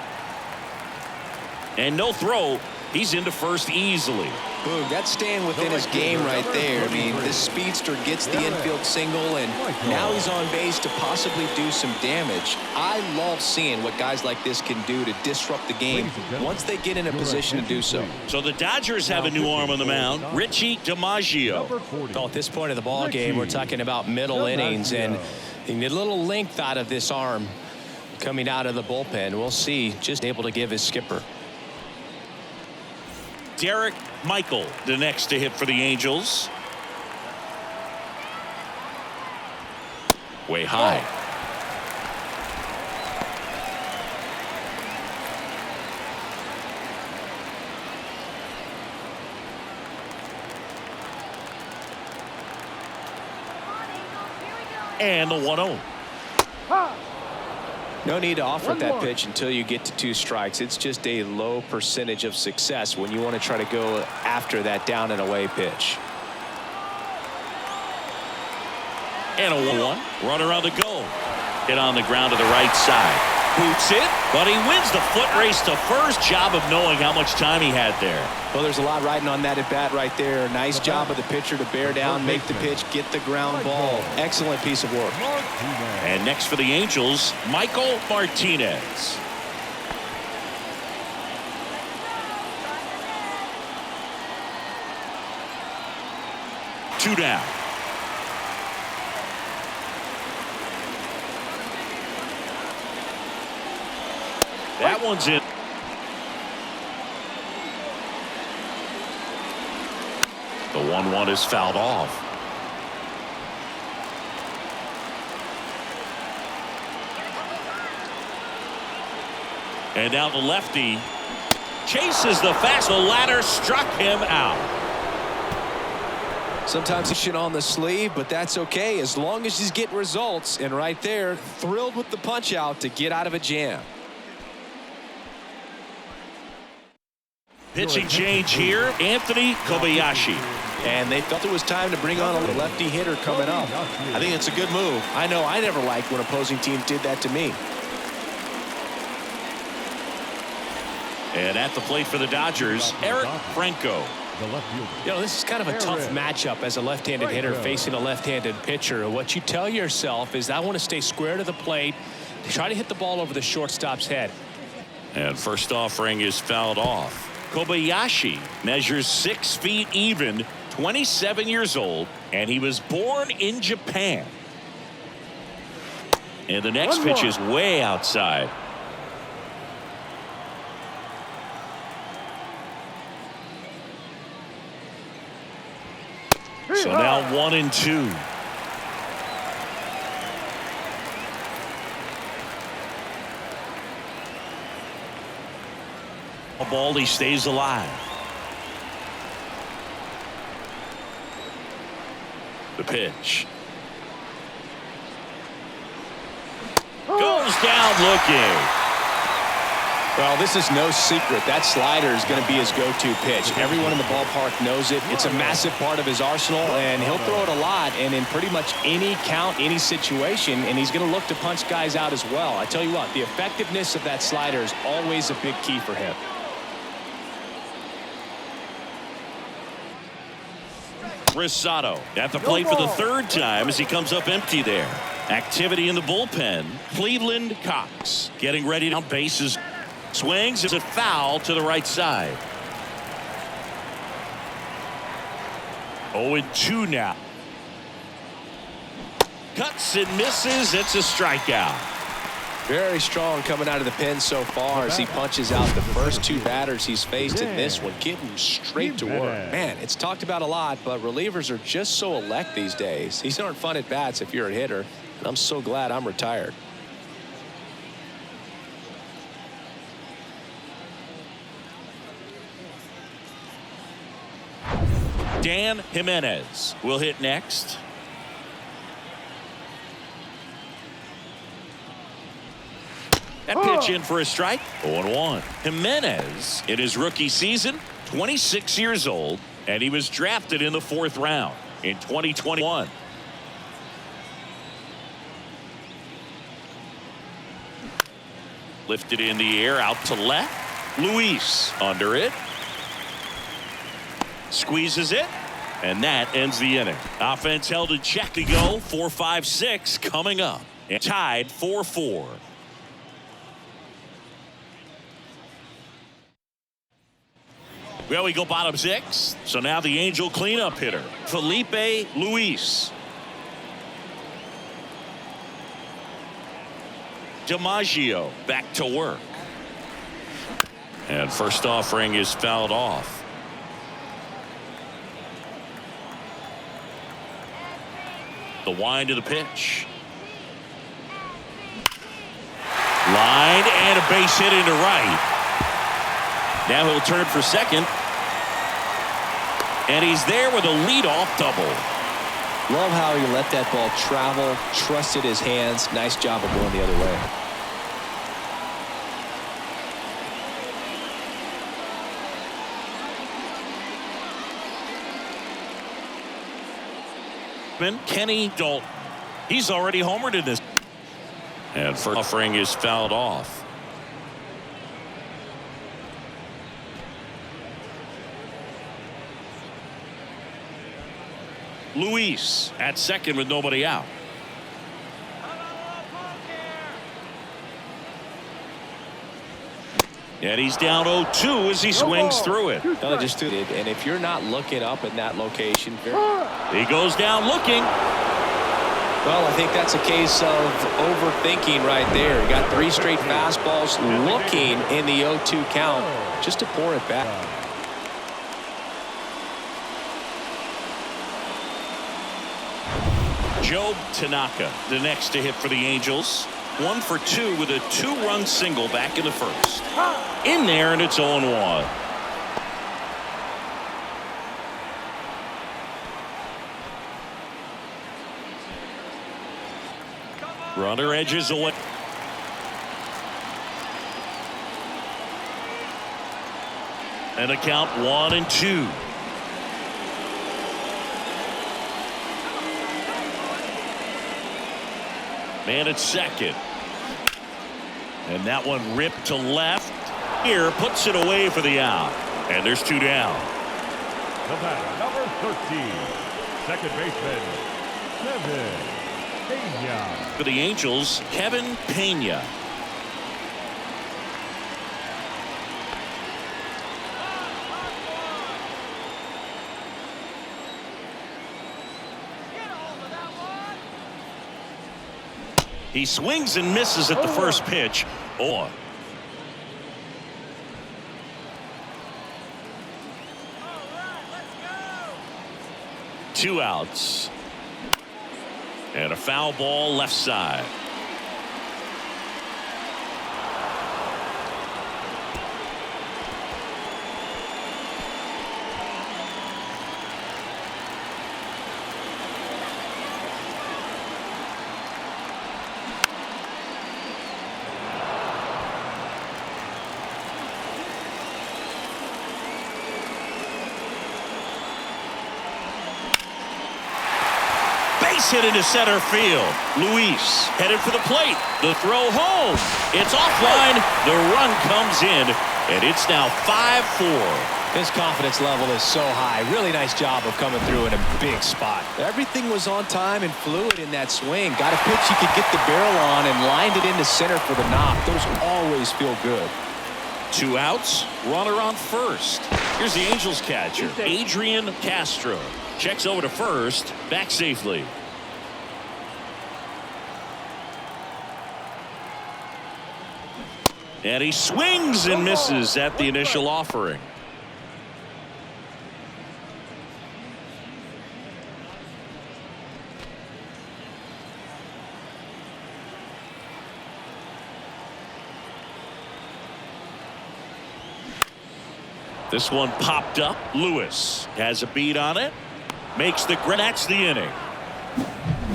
And no throw. He's into first easily. Boog, that's staying within his game right there. I mean, this speedster gets the infield single, and now he's on base to possibly do some damage. I love seeing what guys like this can do to disrupt the game once they get in a position to do so. So the Dodgers have a new arm on the mound, Richie DiMaggio. Well, at this point of the ball game, we're talking about middle innings, and you need a little length out of this arm coming out of the bullpen. We'll see. Just able to give his skipper. Derek Michael, the next to hit for the Angels. Way high. And the 1-0. No need to offer that pitch until you get to 2 strikes. It's just a low percentage of success when you want to try to go after that down and away pitch. And a 1-1. Runner on the go. Hit on the ground to the right side. Boots it, but he wins the foot race to first. Job of knowing how much time he had there. Well, there's a lot riding on that at bat right there. Nice job of the pitcher to bear down, make the pitch, get the ground ball. Excellent piece of work. And next for the Angels, Michael Martinez. Two down. That one's in. The 1-1 is fouled off. And now the lefty chases the fastball. Ladder struck him out. Sometimes he's shit on the sleeve, but that's okay as long as he's getting results. And right there, thrilled with the punch out to get out of a jam. Pitching change here, Anthony Kobayashi. And they felt it was time to bring on a lefty hitter coming up. I think it's a good move. I know I never liked when opposing teams did that to me. And at the plate for the Dodgers, Eric Franco. You know, this is kind of a tough matchup as a left-handed hitter facing a left-handed pitcher. What you tell yourself is I want to stay square to the plate, try to hit the ball over the shortstop's head. And first offering is fouled off. Kobayashi measures 6 feet even, 27 years old, and he was born in Japan. And the next pitch is way outside. So now 1-2. Baldy stays alive. The pitch. Goes down looking. Well, this is no secret. That slider is going to be his go-to pitch. Everyone in the ballpark knows it. It's a massive part of his arsenal, and he'll throw it a lot and in pretty much any count, any situation, and he's going to look to punch guys out as well. I tell you what, the effectiveness of that slider is always a big key for him. Rosado at the plate for the third time as he comes up empty there. Activity in the bullpen. Cleveland Cox getting ready down bases. Swings. It's a foul to the right side. 0-2 now. Cuts and misses. It's a strikeout. Very strong coming out of the pen so far as he punches out the first two batters he's faced in this one, getting straight to work. Man, it's talked about a lot, but relievers are just so elect these days. These aren't fun at bats if you're a hitter, and I'm so glad I'm retired. Dan Jimenez will hit next. That pitch in for a strike. 0-1. Jimenez in his rookie season, 26 years old, and he was drafted in the 4th round in 2021. Lifted in the air out to left. Luis under it. Squeezes it, and that ends the inning. Offense held in check to go. 4-5-6 coming up. And tied 4-4. Well, we go bottom 6. So now the Angel cleanup hitter, Felipe Luis. DiMaggio back to work. And first offering is fouled off. The wind of the pitch. Line and a base hit into right. Now he'll turn for second. And he's there with a leadoff double. Love how he let that ball travel, trusted his hands. Nice job of going the other way. Kenny Dalton. He's already homered in this. And first offering is fouled off. Luis at second with nobody out. And he's down 0-2 as he swings through it. No, just threw it. And if you're not looking up in that location, he goes down looking. Well, I think that's a case of overthinking right there. You got 3 straight fastballs looking in the 0-2 count just to pour it back. Joe Tanaka, the next to hit for the Angels. 1 for 2 with a 2-run single back in the first. In there, and it's 0-1. Runner edges away. And a count 1-2. Man at second. And that one ripped to left. Here puts it away for the out. And there's 2 down. The batter, number 13, second baseman, Kevin Pena. For the Angels, Kevin Pena. He swings and misses at the first pitch. 2 outs. And a foul ball left side. Base hit into center field. Luis headed for the plate. The throw home. It's offline. The run comes in, and it's now 5-4. His confidence level is so high. Really nice job of coming through in a big spot. Everything was on time and fluid in that swing. Got a pitch he could get the barrel on and lined it into center for the knock. Those always feel good. 2 outs, runner on first. Here's the Angels catcher, Adrian Castro. Checks over to first, back safely. And he swings and misses at the initial offering. This one popped up. Lewis has a beat on it. Makes the grab. That's the inning.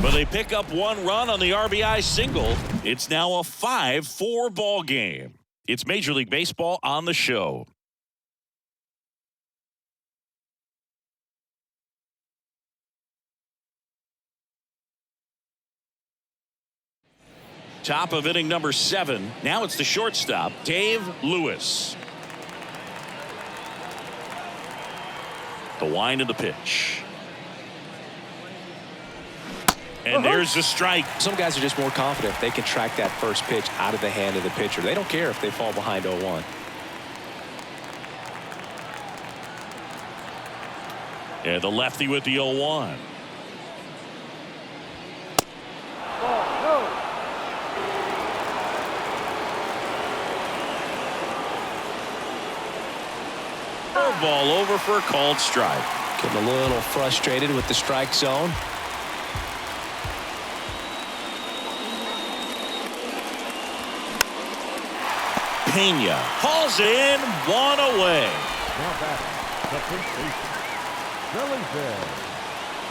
But they pick up 1 run on the RBI single. It's now a 5-4 ball game. It's Major League Baseball on the show. Top of inning number 7. Now it's the shortstop, Dave Lewis. The wind of the pitch. And there's the strike. Some guys are just more confident. They can track that first pitch out of the hand of the pitcher. They don't care if they fall behind 0-1. And the lefty with the 0-1. Ball over for a called strike. Getting a little frustrated with the strike zone. Pena hauls it in, 1 away. Now back, the first baseman, Felipe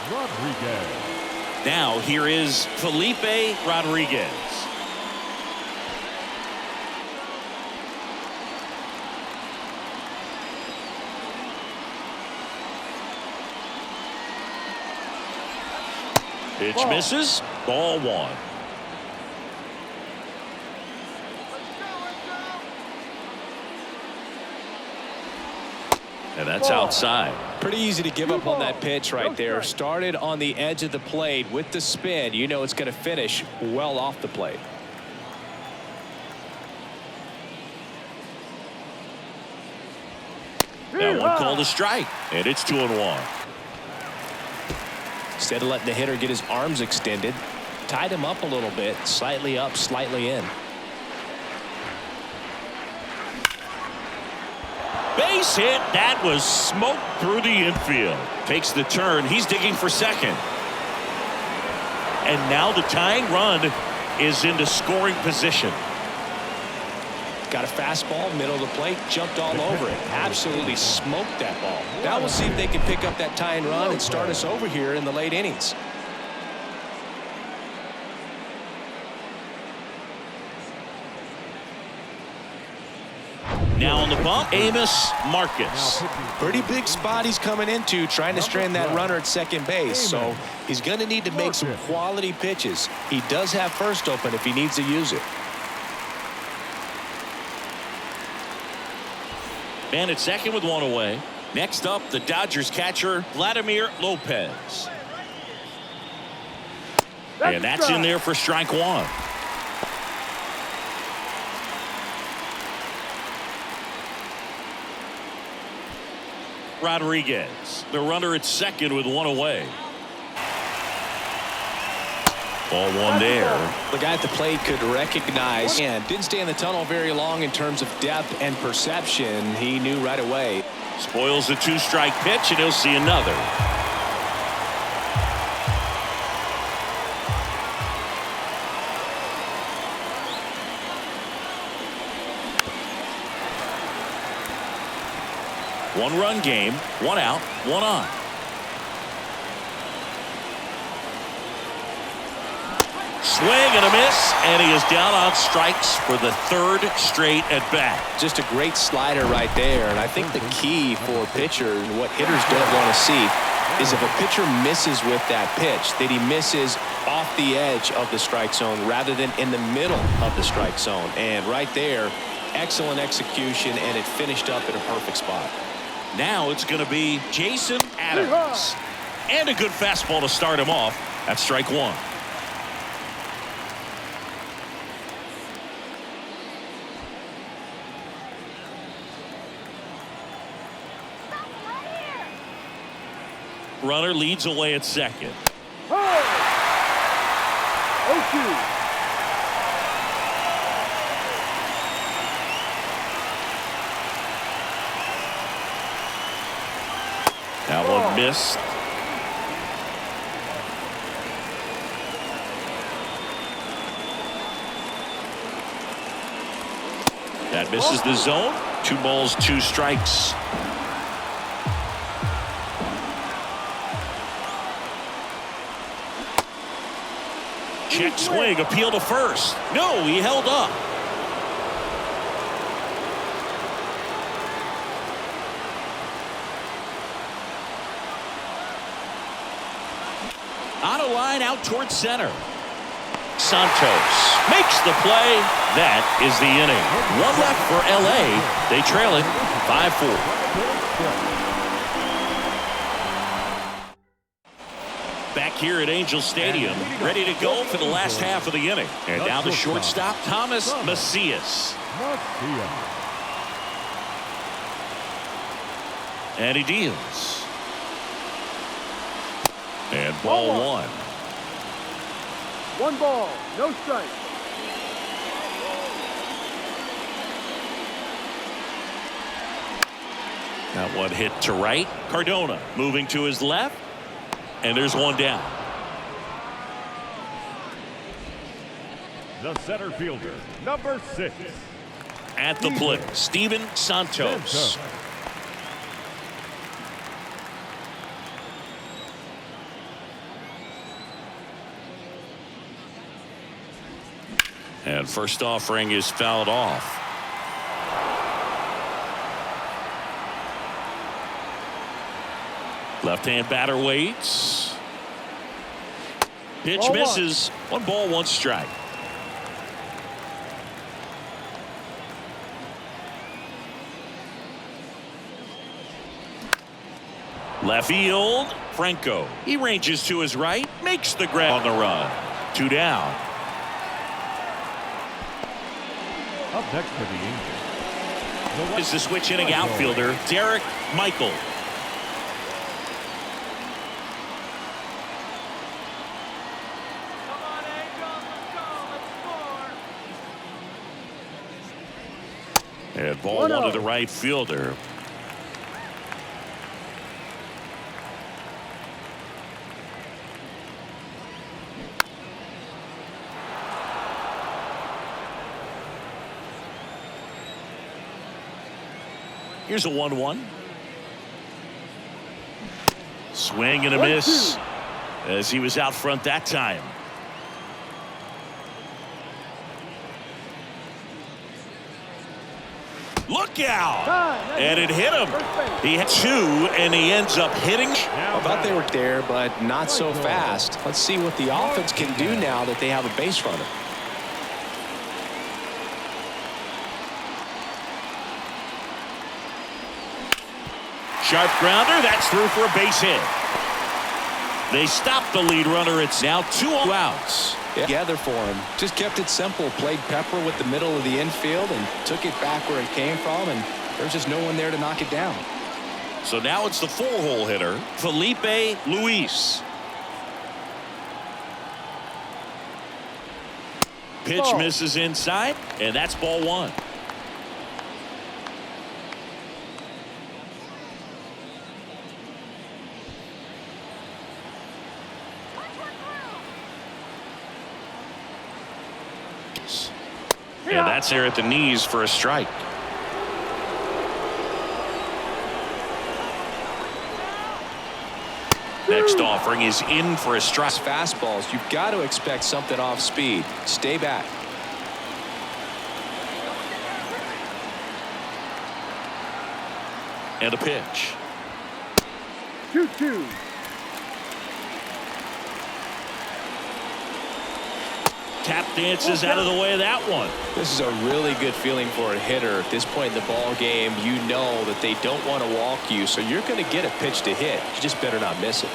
Rodriguez. Now here is Felipe Rodriguez. Pitch misses. Ball 1. And that's outside. Pretty easy to give up on that pitch right there. Started on the edge of the plate with the spin. You know it's going to finish well off the plate. That one called a strike. And it's 2-1. Instead of letting the hitter get his arms extended, tied him up a little bit, slightly up, slightly in. Base hit. That was smoked through the infield. Takes the turn. He's digging for second. And now the tying run is into scoring position. Got a fastball, middle of the plate, jumped all over it. Absolutely smoked that ball. Now we'll see if they can pick up that tying run and start us over here in the late innings. Now on the bump, Amos Marcus. Pretty big spot he's coming into, trying to strand that runner at second base. So he's going to need to make some quality pitches. He does have first open if he needs to use it. Man at second with 1 away. Next up, the Dodgers catcher, Vladimir Lopez. And that's in there for strike 1. Rodriguez, the runner at second with 1 away. Ball 1 there. The guy at the plate could recognize and didn't stay in the tunnel very long in terms of depth and perception. He knew right away. Spoils the 2-strike pitch, and he'll see another. One-run game, 1 out, 1 on. Swing and a miss, and he is down on strikes for the 3rd straight at bat. Just a great slider right there, and I think the key for pitchers, what hitters don't want to see, is if a pitcher misses with that pitch, that he misses off the edge of the strike zone rather than in the middle of the strike zone. And right there, excellent execution, and it finished up at a perfect spot. Now it's going to be Jason Adams. And a good fastball to start him off. That's strike one. Runner leads away at second. Oh! 0-2. That one missed. That misses the zone. 2 balls, 2 strikes. Check swing, appeal to first. No, he held up. On a line out towards center. Santos makes the play. That is the inning. 1 left for LA. They trail it 5-4. Back here at Angel Stadium, ready to go for the last half of the inning. And now the shortstop, Thomas Macias. And he deals. And ball 1. 1 ball, no strike. That one hit to right. Cardona moving to his left. And there's one down. The center fielder, number 6. At the plate, Steven Santos. And first offering is fouled off. Left-hand batter waits. Pitch misses. 1 ball, 1 strike. Left field, Franco. He ranges to his right, makes the grab on the run. 2 down. Up next for the Angels. Is the switch hitting outfielder, Derek Michael. And ball 1 to the right fielder. Here's a 1-1. Swing and a miss as he was out front that time. Look out! And it hit him. He had 2, and he ends up hitting. I thought they were there, but not so fast. Let's see what the offense can do now that they have a base runner. Sharp grounder. That's through for a base hit. They stopped the lead runner. It's now 2 outs. Together for him. Just kept it simple. Played pepper with the middle of the infield and took it back where it came from, and there's just no one there to knock it down. So now it's the 4-hole hitter, Felipe Luis. Pitch misses inside, and that's ball 1. And that's there at the knees for a strike. Next offering is in for a strike. Fastballs, you've got to expect something off speed. Stay back. And a pitch. 2-2. tap dances out of the way of that one. This is a really good feeling for a hitter. At this point in the ball game, you know that they don't want to walk you, so you're going to get a pitch to hit. You just better not miss it.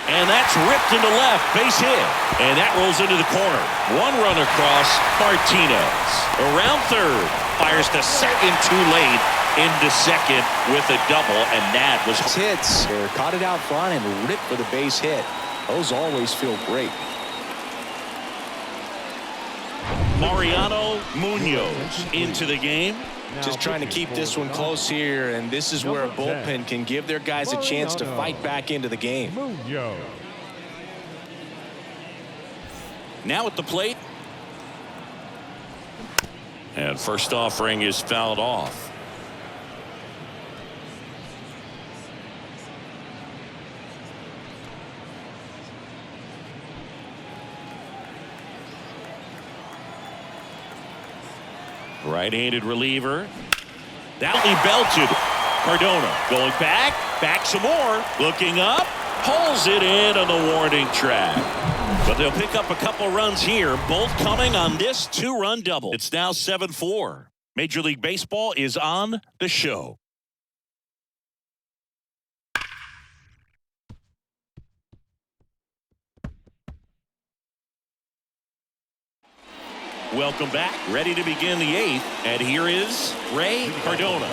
And that's ripped into left, base hit. And that rolls into the corner. One run across, Martinez. Around third, fires to second too late. Into second with a double, and that was hits. Caught it out front and ripped for the base hit. Those always feel great. Mariano Munoz into the game. Just trying to keep this one close here, and this is where a bullpen can give their guys a chance to fight back into the game. Now at the plate. And first offering is fouled off. Right-handed reliever. Downly belted. Cardona going back some more. Looking up. Pulls it in on the warning track. But they'll pick up a couple runs here, both coming on this two-run double. It's now 7-4. Major League Baseball is on the show. Welcome back. Ready to begin the eighth. And here is Ray Cardona.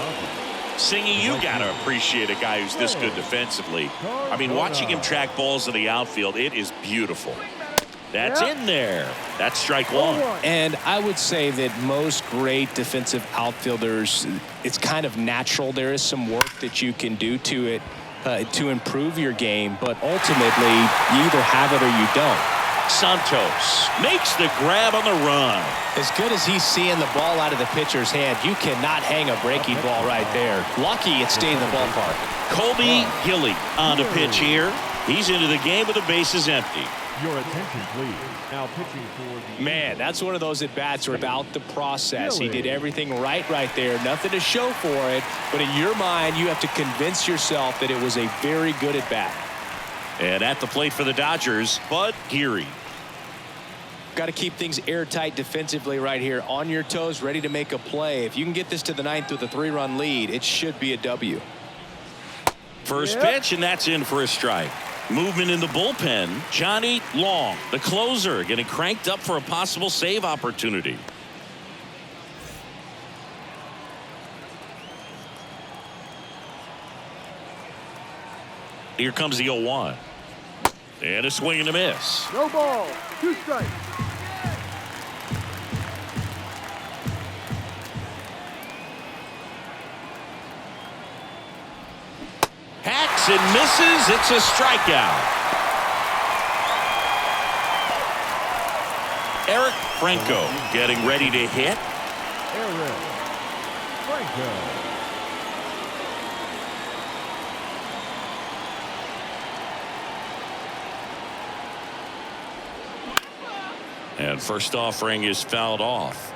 Singing, you got to appreciate a guy who's this good defensively. I mean, watching him track balls in the outfield, it is beautiful. That's in there. That's strike one. And I would say that most great defensive outfielders, it's kind of natural. There is some work that you can do to it to improve your game, but ultimately, you either have it or you don't. Santos makes the grab on the run. As good as he's seeing the ball out of the pitcher's hand, you cannot hang a breaking ball right there. Lucky it stayed in the ballpark. Colby Gilly on the pitch here. He's into the game with the bases empty. Your attention, please. Now pitching for the... Man, that's one of those at-bats without the process. He did everything right there. Nothing to show for it. But in your mind, you have to convince yourself that it was a very good at-bat. And at the plate for the Dodgers, Bud Geary. Got to keep things airtight defensively right here. On your toes, ready to make a play. If you can get this to the ninth with a 3-run lead, it should be a W. First pitch, and that's in for a strike. Movement in the bullpen. Johnny Long, the closer, getting cranked up for a possible save opportunity. Here comes the 0-1. And a swing and a miss. No ball. 2 strikes. Hacks and misses. It's a strikeout. Eric Franco getting ready to hit. Eric Franco. And first offering is fouled off.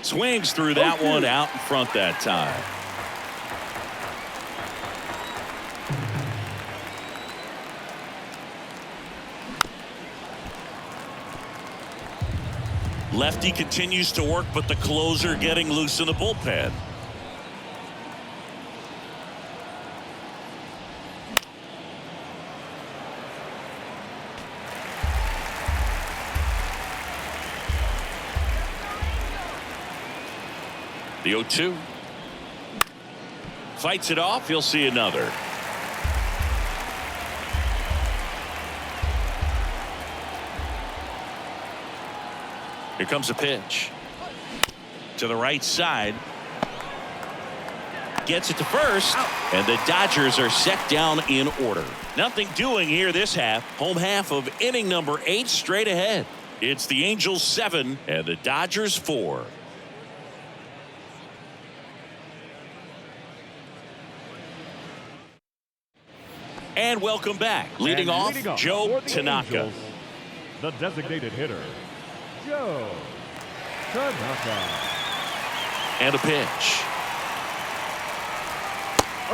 Swings through that one out in front that time. Lefty continues to work, but the closer getting loose in the bullpen. The 0-2. Fights it off. He'll see another. Here comes a pitch. To the right side. Gets it to first. And the Dodgers are set down in order. Nothing doing here this half. Home half of inning number 8 straight ahead. It's the Angels 7 and the Dodgers 4. And welcome back. Leading off, Joe Tanaka. Angels, the designated hitter, Joe Tanaka. And a pitch.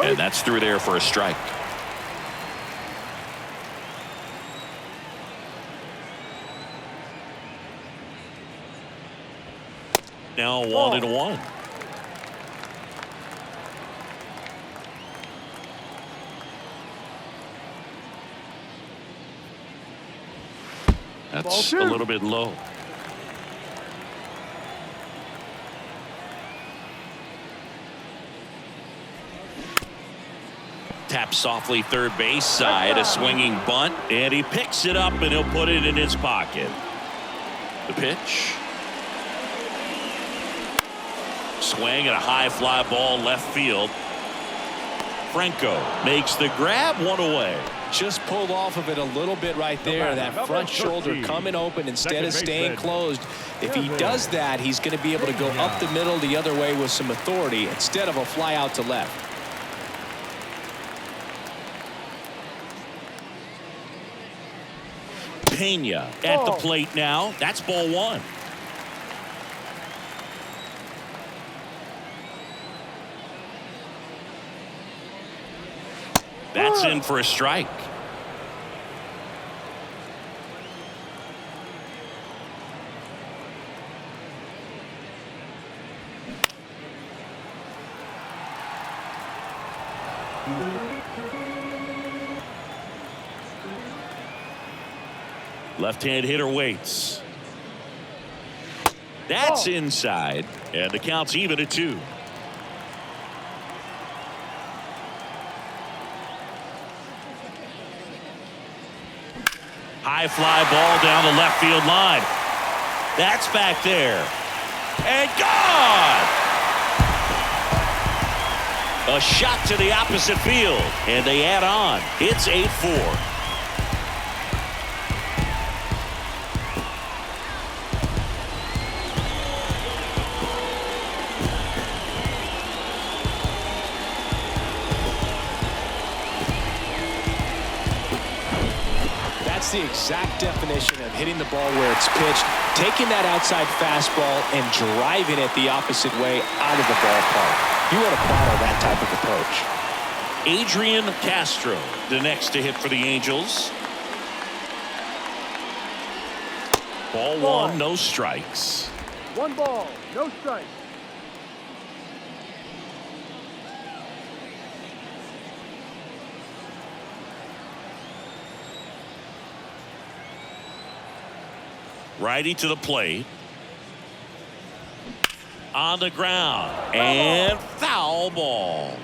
And that's through there for a strike. Now 1-1. That's a little bit low. Tap softly third base side, a swinging bunt, and he picks it up and he'll put it in his pocket. The pitch. Swing and a high fly ball left field. Franco makes the grab, one away. Just pulled off of it a little bit right there. That front shoulder coming open instead of staying closed. If he does that, he's going to be able to go up the middle the other way with some authority instead of a fly out to left. Pena at the plate now. That's ball one. That's in for a strike. Left-hand hitter waits. That's inside, and the count's even at 2. High fly ball down the left field line. That's back there. And gone! A shot to the opposite field, and they add on. It's 8-4. The exact definition of hitting the ball where it's pitched, taking that outside fastball and driving it the opposite way out of the ballpark. You want to follow that type of approach. Adrian Castro, the next to hit for the Angels. Ball one, no strikes. 1 ball, no strikes. Righty to the plate. On the ground. And foul ball.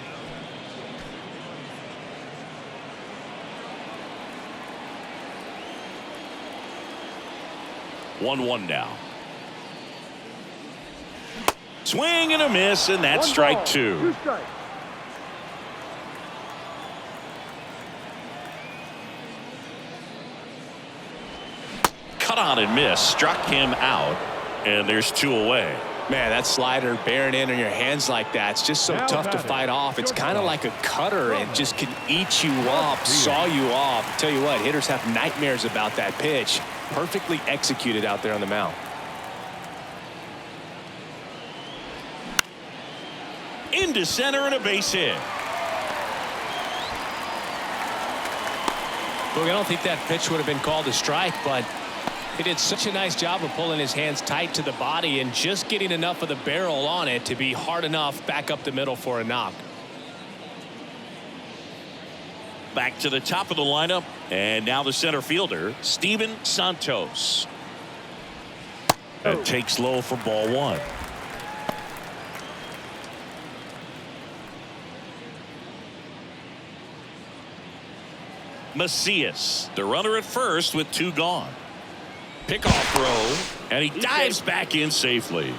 One now. Swing and a miss, and that's strike 2. 2 strikes. Cut on and miss, struck him out, and there's 2 away. Man, that slider bearing in on your hands like that, it's just so tough to fight off. It's kind of like a cutter and just can eat you up, saw you off. Tell you what, hitters have nightmares about that pitch. Perfectly executed out there on the mound. Into center and a base hit. Look, I don't think that pitch would have been called a strike, but he did such a nice job of pulling his hands tight to the body and just getting enough of the barrel on it to be hard enough back up the middle for a knock. Back to the top of the lineup, and now the center fielder, Steven Santos. That takes low for ball one. Macias, the runner at first with 2 gone. Pickoff throw, and he dives back in safely.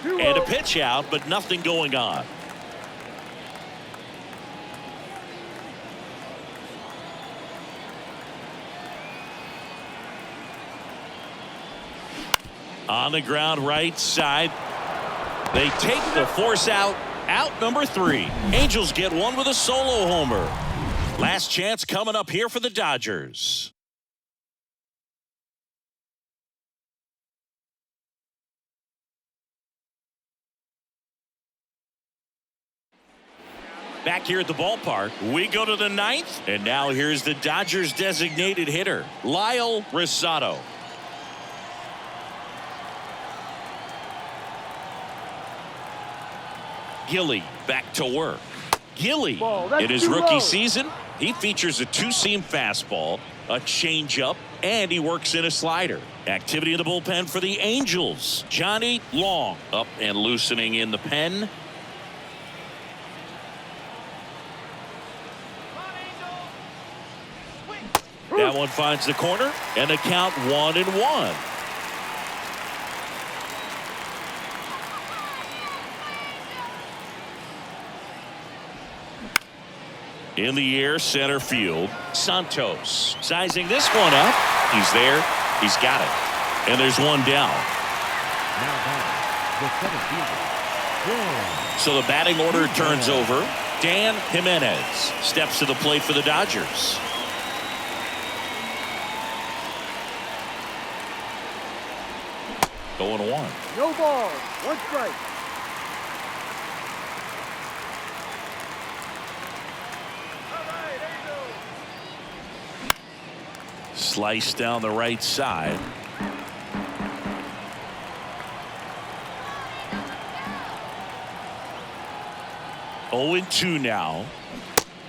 And a pitch out, but nothing going on. On the ground right side. They take the force out number 3. Angels get one with a solo homer. Last chance coming up here for the Dodgers. Back here at the ballpark, we go to the ninth, and now here's the Dodgers designated hitter, Lyle Rosado. Gilly back to work. Gilly in his rookie season, he features a two-seam fastball, a changeup, and he works in a slider. Activity in the bullpen for the Angels. Johnny Long up and loosening in the pen. That one finds the corner, and the count 1-1. In the air, center field. Santos sizing this one up. He's there. He's got it. And there's one down. Now batting, the center fielder. So the batting order turns over. Dan Jimenez steps to the plate for the Dodgers. Going one. No ball. One strike. Slice down the right side. Oh, 0-2 now.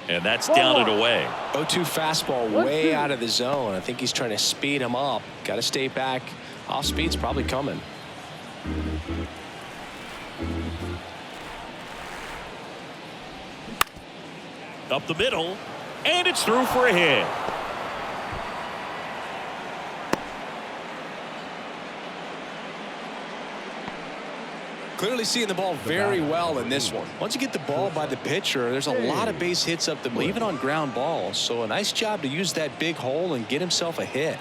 And that's down and away. 0-2 fastball way out of the zone. I think he's trying to speed him up. Got to stay back. Off speed's probably coming. Up the middle, and it's through for a hit. Clearly seeing the ball very well in this one. Once you get the ball by the pitcher, there's a lot of base hits up the middle, even on ground balls. So a nice job to use that big hole and get himself a hit.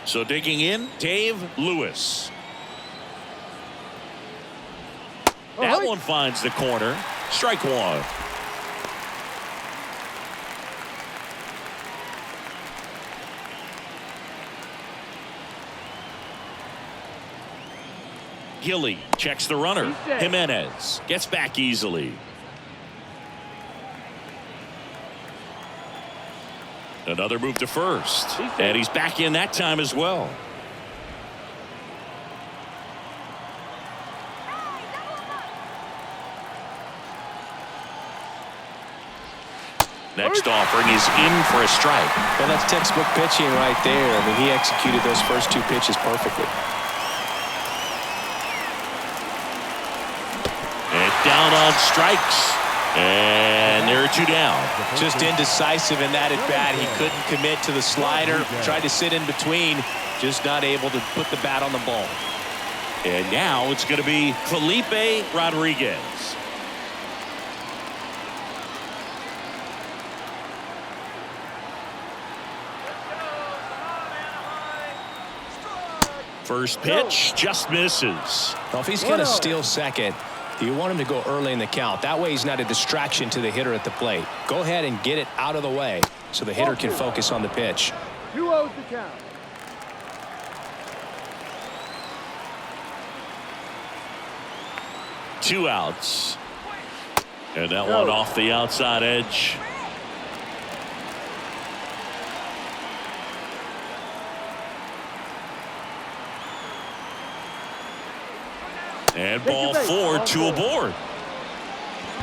So digging in, Dave Lewis. That one finds the corner. Strike one. Gilly checks the runner. Jimenez gets back easily. Another move to first. And he's back in that time as well. Next offering is in for a strike. Well, that's textbook pitching right there. I mean, he executed those first two pitches perfectly. And down on strikes. And there are two down. Just indecisive in that at bat. He couldn't commit to the slider. Tried to sit in between. Just not able to put the bat on the ball. And now it's going to be Felipe Rodriguez. First pitch just misses. Well, if he's going to steal second, you want him to go early in the count. That way he's not a distraction to the hitter at the plate. Go ahead and get it out of the way so the hitter can focus on the pitch. 2-0 to count. Two outs. And that one off the outside edge. And ball four, two aboard.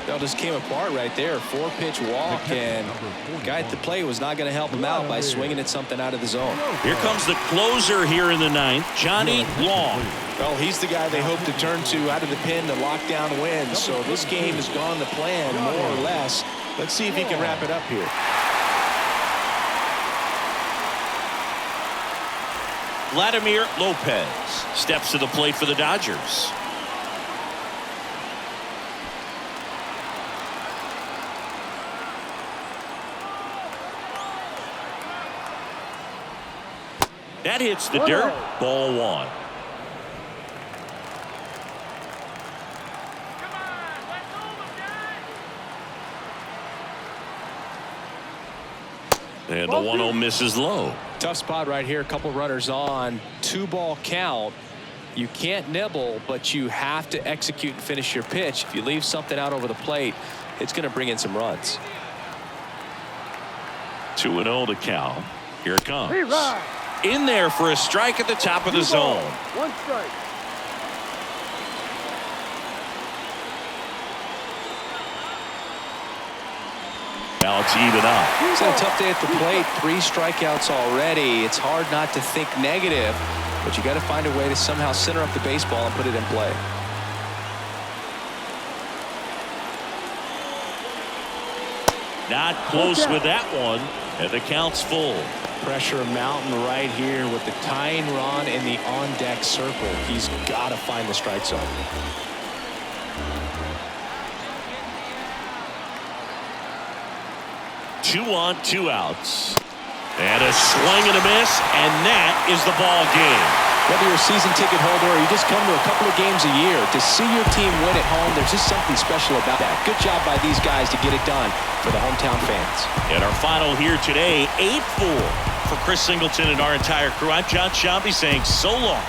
That just came apart right there. 4-pitch walk, and the guy at the plate was not going to help him out by swinging at something out of the zone. Here comes the closer here in the ninth, Johnny Long. Well, he's the guy they hope to turn to out of the pen to lock down wins. So this game has gone to plan, more or less. Let's see if he can wrap it up here. Vladimir Lopez steps to the plate for the Dodgers. That hits the dirt. Ball one. And the 1-0 misses low. Tough spot right here. A couple runners on. 2-ball count. You can't nibble, but you have to execute and finish your pitch. If you leave something out over the plate, it's going to bring in some runs. 2-0 to Cal. Here it comes. Hey, right. In there for a strike at the top of the 2 zone. balls, 1 strike. Now it's even up. It's had a tough day at the plate. 3 strikeouts already. It's hard not to think negative, but you got to find a way to somehow center up the baseball and put it in play. Not close with that one, and the count's full. Pressure mountain right here with the tying run in the on-deck circle. He's got to find the strike zone. Two on, 2 outs. And a swing and a miss, and that is the ball game. Whether you're a season ticket holder or you just come to a couple of games a year, to see your team win at home, there's just something special about that. Good job by these guys to get it done for the hometown fans. And our final here today, 8-4 for Chris Singleton and our entire crew. I'm John Shambi saying so long.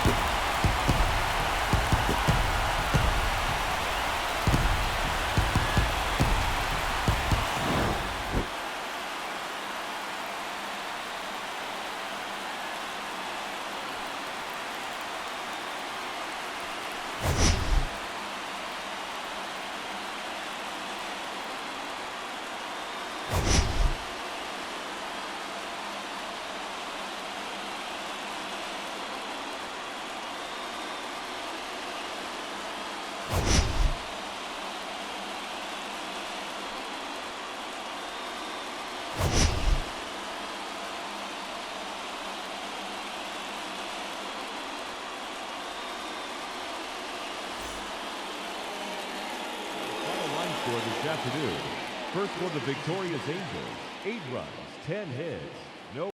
This afternoon. First for the victorious Angels, 8 runs, 10 hits.